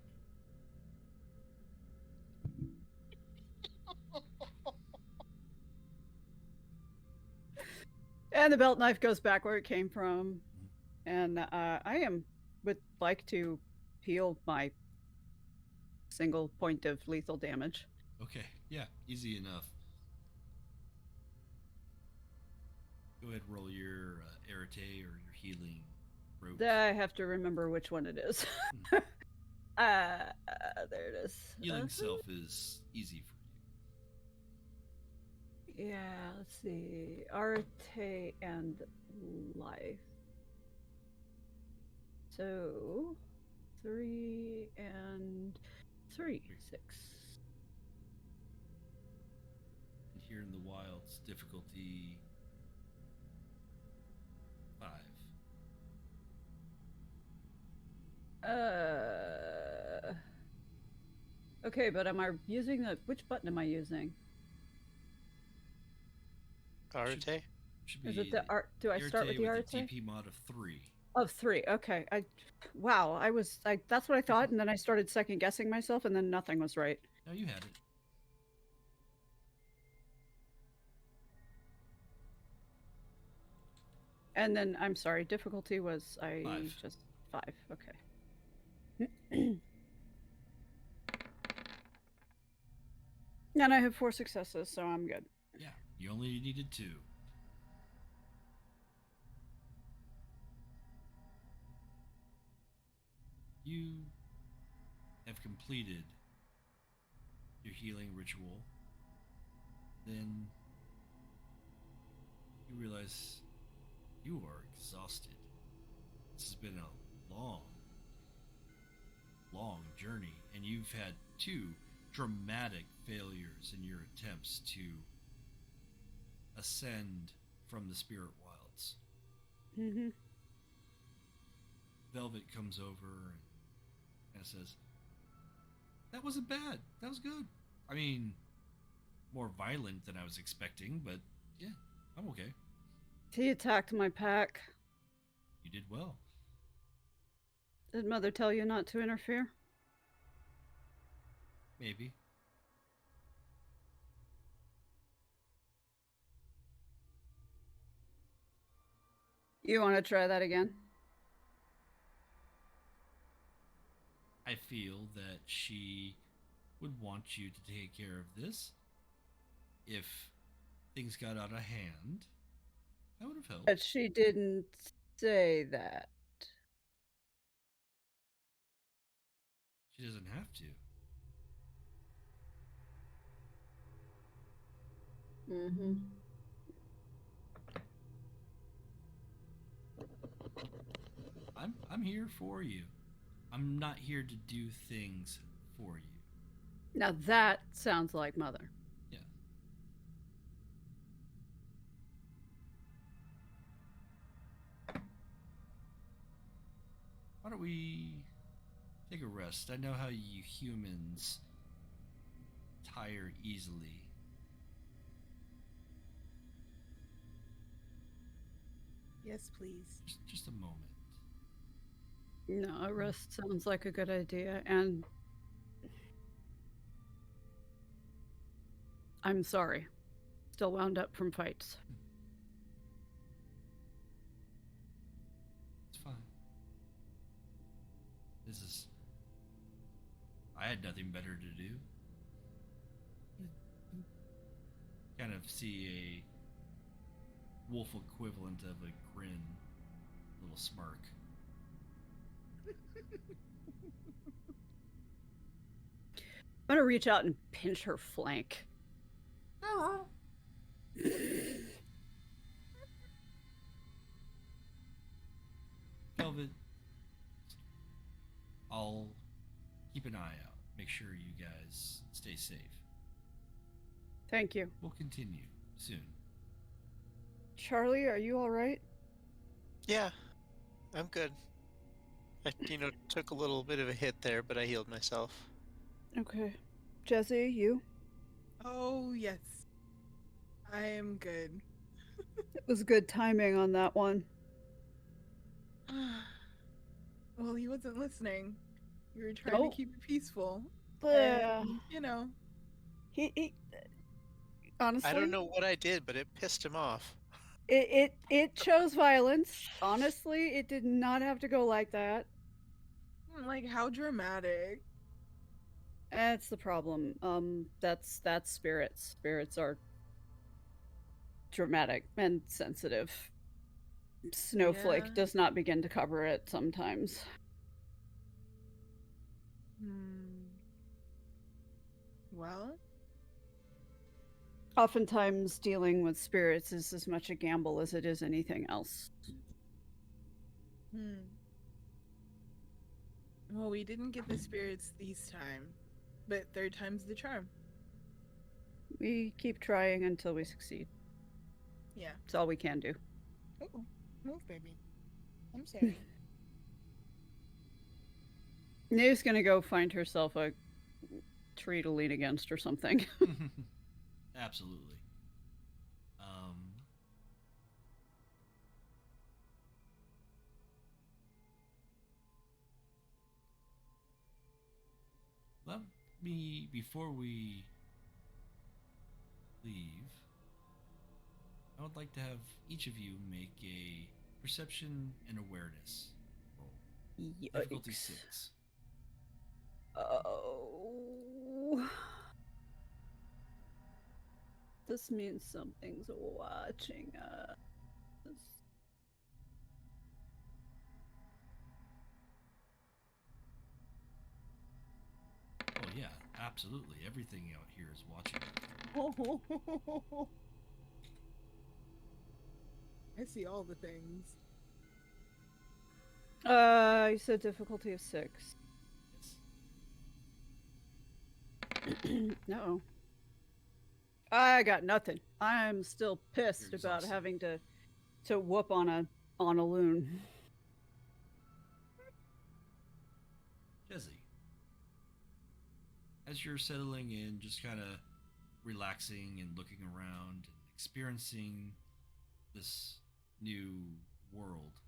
And the belt knife goes back where it came from. And I would like to heal my single point of lethal damage. Okay, yeah, easy enough. Go ahead, roll your Arete or your healing rope. I have to remember which one it is. There it is. Healing self is easy for you. Yeah, let's see. Arte and life. So 3 and 3. 6. And here in the wilds, difficulty 5. Okay, but am I using which button am I using? Arate? Should Is it the art? Do I start with the with Airts? a DP mod of 3. Of 3. Okay. Wow. That's what I thought, and then I started second guessing myself, and then nothing was right. No, you had it. And then I'm sorry. Difficulty was 5. just 5. Okay. And I have 4 successes, so I'm good. Yeah, you only needed 2. You have completed your healing ritual. Then you realize you are exhausted. This has been a long, long journey, and you've had 2 dramatic failures in your attempts to ascend from the spirit wilds. Mm-hmm. Velvet comes over and says, "That wasn't bad. That was good. I mean, more violent than I was expecting, but yeah, I'm okay." He attacked my pack. You did well. Did Mother tell you not to interfere? Maybe. You want to try that again? I feel that she would want you to take care of this. If things got out of hand, I would have helped. But she didn't say that. She doesn't have to. Mm-hmm. I'm here for you. I'm not here to do things for you. Now that sounds like Mother. Yeah. Why don't we take a rest? I know how you humans tire easily. Yes, please. Just a moment. No, a rest sounds like a good idea, and I'm sorry. Still wound up from fights. It's fine. I had nothing better to do. Kind of see a wolf equivalent of a grin, little smirk. I'm gonna reach out and pinch her flank. Velvet, I'll keep an eye out. Make sure you guys stay safe. Thank you. We'll continue soon. Charlie, are you all right? Yeah, I'm good. I, took a little bit of a hit there, but I healed myself. Okay. Jesse, you? Oh, yes. I am good. It was good timing on that one. Well, he wasn't listening. You were trying Nope. to keep it peaceful. Yeah. And, He honestly, I don't know what I did, but it pissed him off. It chose violence. Honestly, it did not have to go like that. like, how dramatic. That's the problem. That's spirits. Spirits are dramatic and sensitive. Snowflake Yeah. does not begin to cover it sometimes. Well, Oftentimes, dealing with spirits is as much a gamble as it is anything else. Well, we didn't get the spirits this time, but third time's the charm. We keep trying until we succeed. Yeah. It's all we can do. Oh, move, baby. I'm sorry. Nea's gonna go find herself a tree to lean against or something. Absolutely. let me, before we leave, I would like to have each of you make a perception and awareness roll. Difficulty Yikes. 6. Oh. This means something's watching us. Oh yeah, absolutely. Everything out here is watching you. I see all the things. You said difficulty of 6. Yes. No. I got nothing. I'm still pissed You're about exhausted. having to whoop on a loon. Jesse, as you're settling in, just kind of relaxing and looking around and experiencing this new world,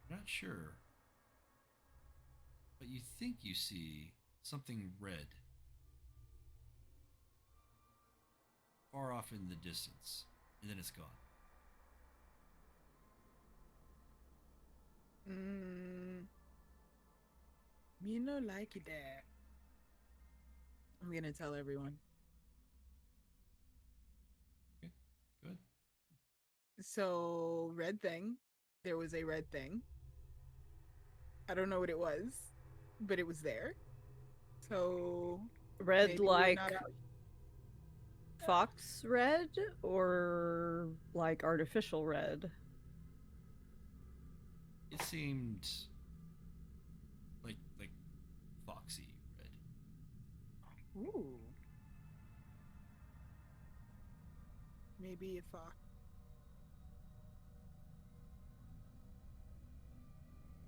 you're not sure, but you think you see something red far off in the distance, and then it's gone. Me no like that. I'm gonna tell everyone. Okay, good. So, red thing. There was a red thing. I don't know what it was, but it was there. So, Red maybe we're like not out. fox red or like artificial red? It seemed like foxy red. Ooh. Maybe a fox.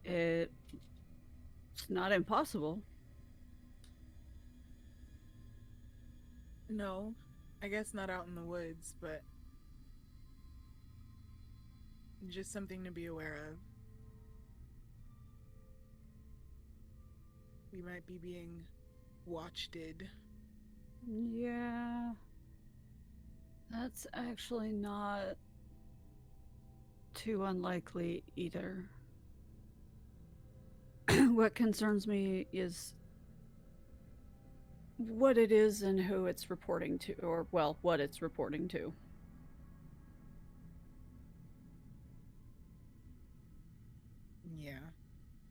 It's not impossible. No, I guess not out in the woods, but just something to be aware of. We might be being watched-ed. Yeah. That's actually not too unlikely either. What concerns me is what it is and who it's reporting to, or, well, what it's reporting to. Yeah.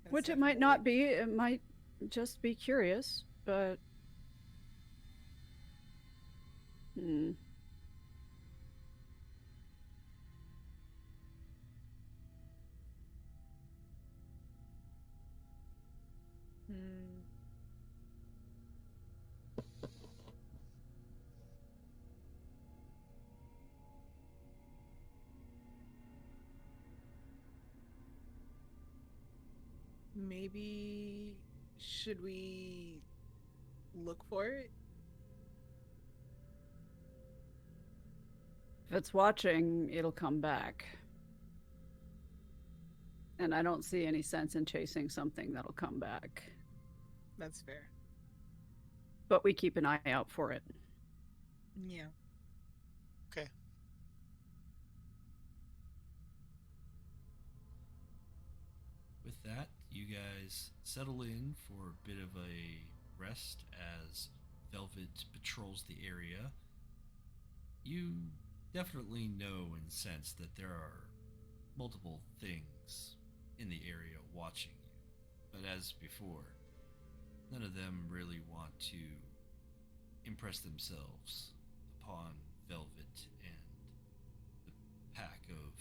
that's Which it might not definitely- be. It might just be curious, but... Hmm. Maybe should we look for it? If it's watching, it'll come back. And I don't see any sense in chasing something that'll come back. That's fair. But we keep an eye out for it. Yeah. Okay. With that, you guys settle in for a bit of a rest as Velvet patrols the area. You definitely know and sense that there are multiple things in the area watching you. But as before, none of them really want to impress themselves upon Velvet and the pack of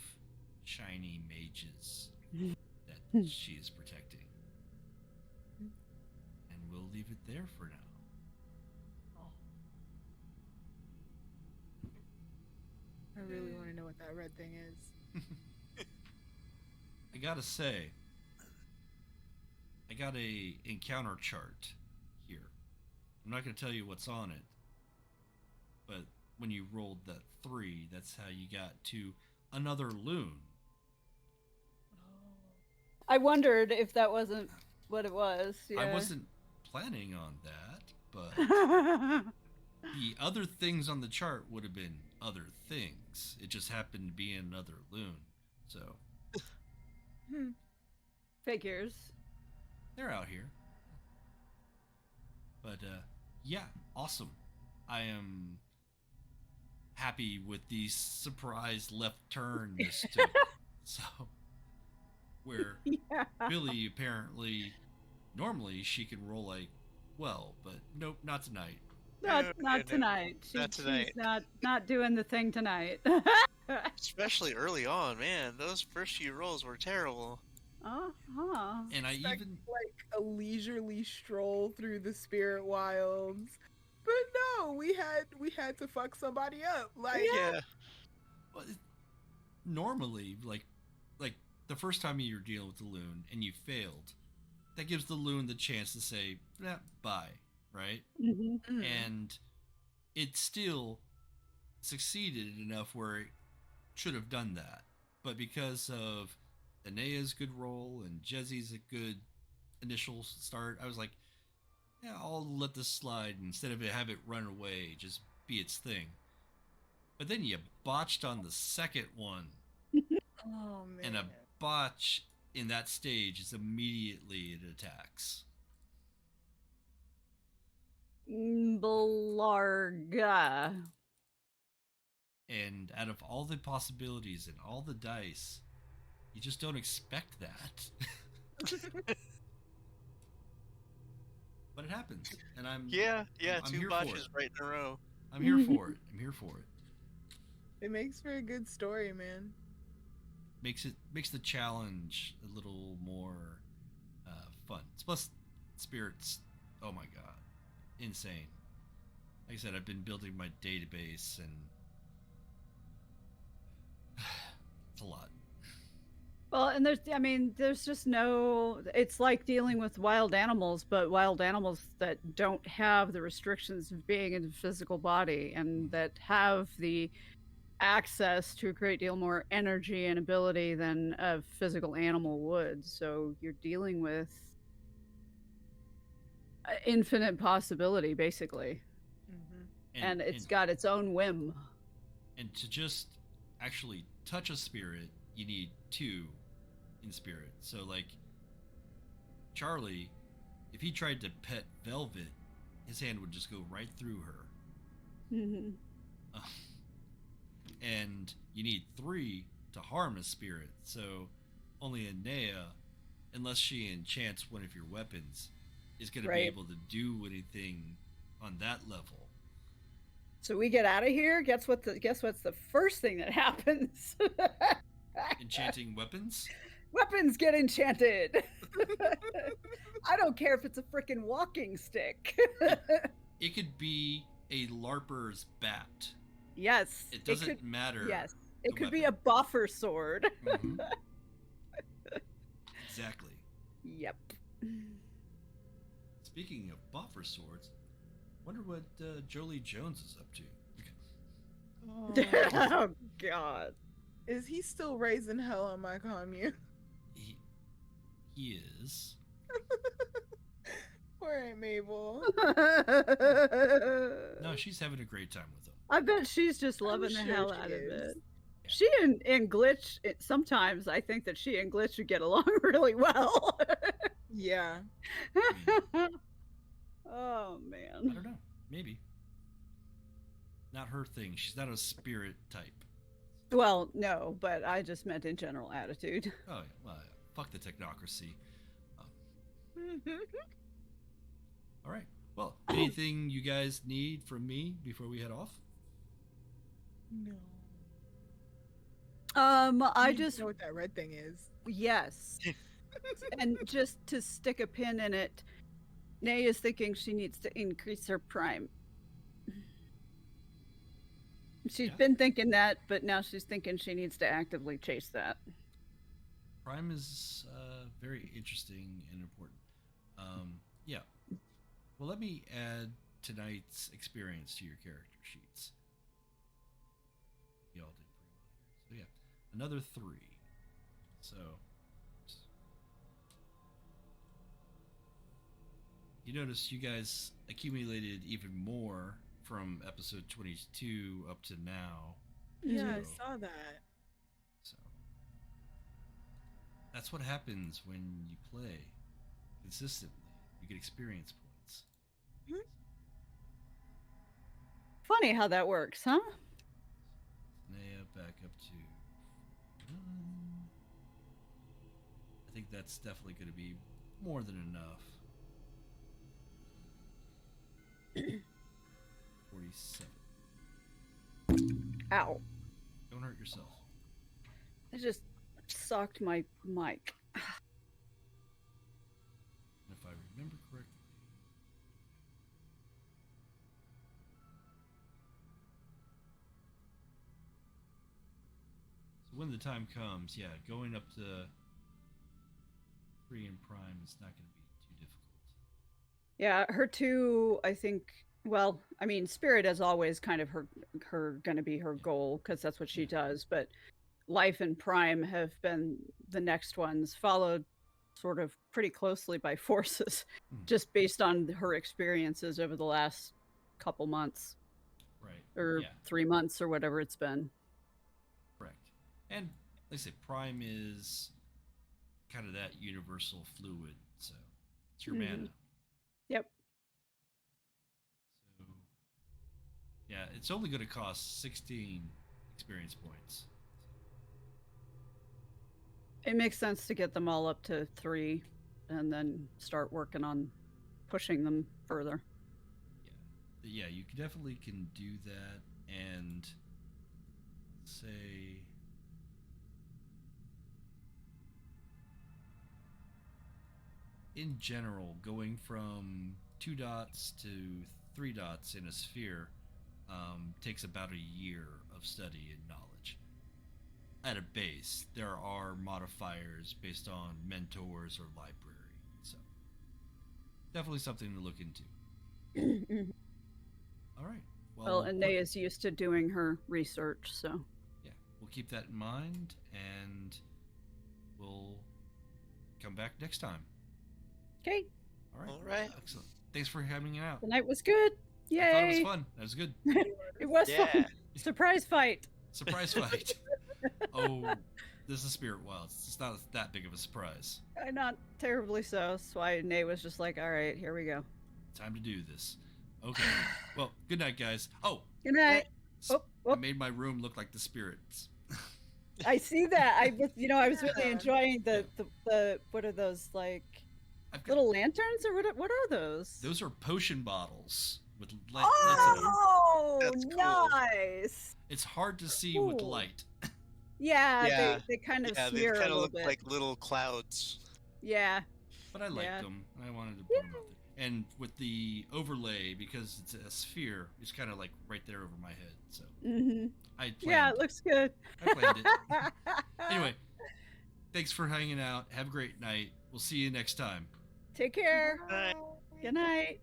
shiny mages that she is protecting. And we'll leave it there for now. I really want to know what that red thing is. I gotta say, I got a encounter chart here. I'm not gonna tell you what's on it, but when you rolled that 3, that's how you got to another loon. I wondered if that wasn't what it was. Yeah. I wasn't planning on that, but the other things on the chart would have been other things. It just happened to be in another loon. So Figures. they're out here. But yeah, awesome. I am happy with the surprise left turn this took. So where Yeah. Billie apparently normally she can roll like well, but nope, not tonight. Not tonight. Not tonight. She's not doing the thing tonight. Especially early on, man. Those first few rolls were terrible. Uh-huh. And I Expect, even like a leisurely stroll through the spirit wilds. But no, we had to fuck somebody up. Like Yeah. well, normally like the first time you're dealing with the loon and you failed, that gives the loon the chance to say bye, right? Mhm. And it still succeeded enough where it should have done that. But because of Inea's good roll and Jezzy's a good initial start, I was like, yeah, I'll let this slide instead of have it run away, just be its thing. But then you botched on the second one, oh man. and a botch in that stage is immediately it attacks. Blarga. And out of all the possibilities and all the dice, you just don't expect that. But it happens, and I'm Yeah. I'm Two here for botches it. right in a row. I'm here for it. I'm here for it. It makes for a good story, man. Makes the challenge a little more fun. Plus, spirits. Oh my god, insane! Like I said, I've been building my database, and it's a lot. Well, and there's just no. It's like dealing with wild animals, but wild animals that don't have the restrictions of being in a physical body and that have the access to a great deal more energy and ability than a physical animal would. So you're dealing with infinite possibility, basically, and it's got its own whim. And to just actually touch a spirit, you need 2 in spirit. So like Charlie, if he tried to pet Velvet, his hand would just go right through her. And you need 3 to harm a spirit. So only Inea, unless she enchants one of your weapons, is going to be able to do anything on that level. So we get out of here. Guess what's the first thing that happens? Enchanting weapons? Weapons get enchanted. I don't care if it's a freaking walking stick. It could be a LARPer's bat. Yes. It doesn't matter. Yes. It could be a buffer sword. Mm-hmm. Exactly. Yep. Speaking of buffer swords, wonder what Jolie Jones is up to. Oh God. Is he still raising hell on my commune? He is. Poor Aunt Mabel. No, she's having a great time with him. I bet she's just loving the hell out of it. She and Glitch, sometimes I think that she and Glitch would get along really well. Yeah. Oh man. I don't know. Maybe. Not her thing. She's not a spirit type. Well, no, but I just meant in general attitude. Oh, yeah. Well, fuck the technocracy. All right. Well, anything you guys need from me before we head off? No. I You just know what that red thing is. yes, and just to stick a pin in it, Nay is thinking she needs to increase her prime. She's been thinking that, but now she's thinking she needs to actively chase that. Prime is very interesting and important. Yeah. Well, let me add tonight's experience to your character sheets. Y'all did pretty well here. So yeah, another 3. So you notice you guys accumulated even more from episode 22 up to now. Yeah, I So- saw that. So that's what happens when you play consistently. You get experience points. Funny how that works, huh? Inea back up to. I think that's definitely going to be more than enough. 47. Ow. Don't hurt yourself. I just socked my mic. And if I remember correctly. So when the time comes, yeah, going up to 3 in prime is not going to be too difficult. Yeah, her two, I think. Well, I mean, spirit is always kind of her going to be her goal because that's what she Yeah. does. But life and prime have been the next ones, followed sort of pretty closely by forces, Mhm. just based on her experiences over the last couple months Right. or Yeah. 3 months or whatever it's been. Correct. And like I say, prime is kind of that universal fluid. So it's your mana. Yep. So yeah, it's only going to cost 16 experience points. It makes sense to get them all up to 3 and then start working on pushing them further. Yeah, you definitely can do that. And say in general, going from 2 dots to 3 dots in a sphere takes about a year of study and knowledge. At a base, there are modifiers based on mentors or library, so definitely something to look into. All right. Well, and Inea is used to doing her research, so. Yeah, we'll keep that in mind, and we'll come back next time. Okay, All right. All right. Excellent. Thanks for having out. the night was good. Yay! I thought it was fun. That was good. It was Yeah. fun. Surprise fight. Surprise fight. Oh, this is Spirit Wilds. It's not that big of a surprise. Not terribly so. That's why Nate was just like, all right, here we go. Time to do this. Okay. Well, good night, guys. Oh, Good night. I Oh, made my room look like the spirits. I see that. I was really enjoying the what are those, like I've got, little lanterns or what are those? those are potion bottles with lights in them. Oh, That's cool. nice. It's hard to see with Cool. light. Yeah, Yeah. they kind of Yeah, they smear a kind of little look bit. like little clouds. But Yeah. I liked Yeah. them, and I wanted to put them out there. And with the overlay, because it's a sphere, it's kind of like right there over my head. So Hmm. I planned, Yeah, it looks good. I planned it. Anyway, thanks for hanging out. Have a great night. We'll see you next time. Take care. Bye. Good night.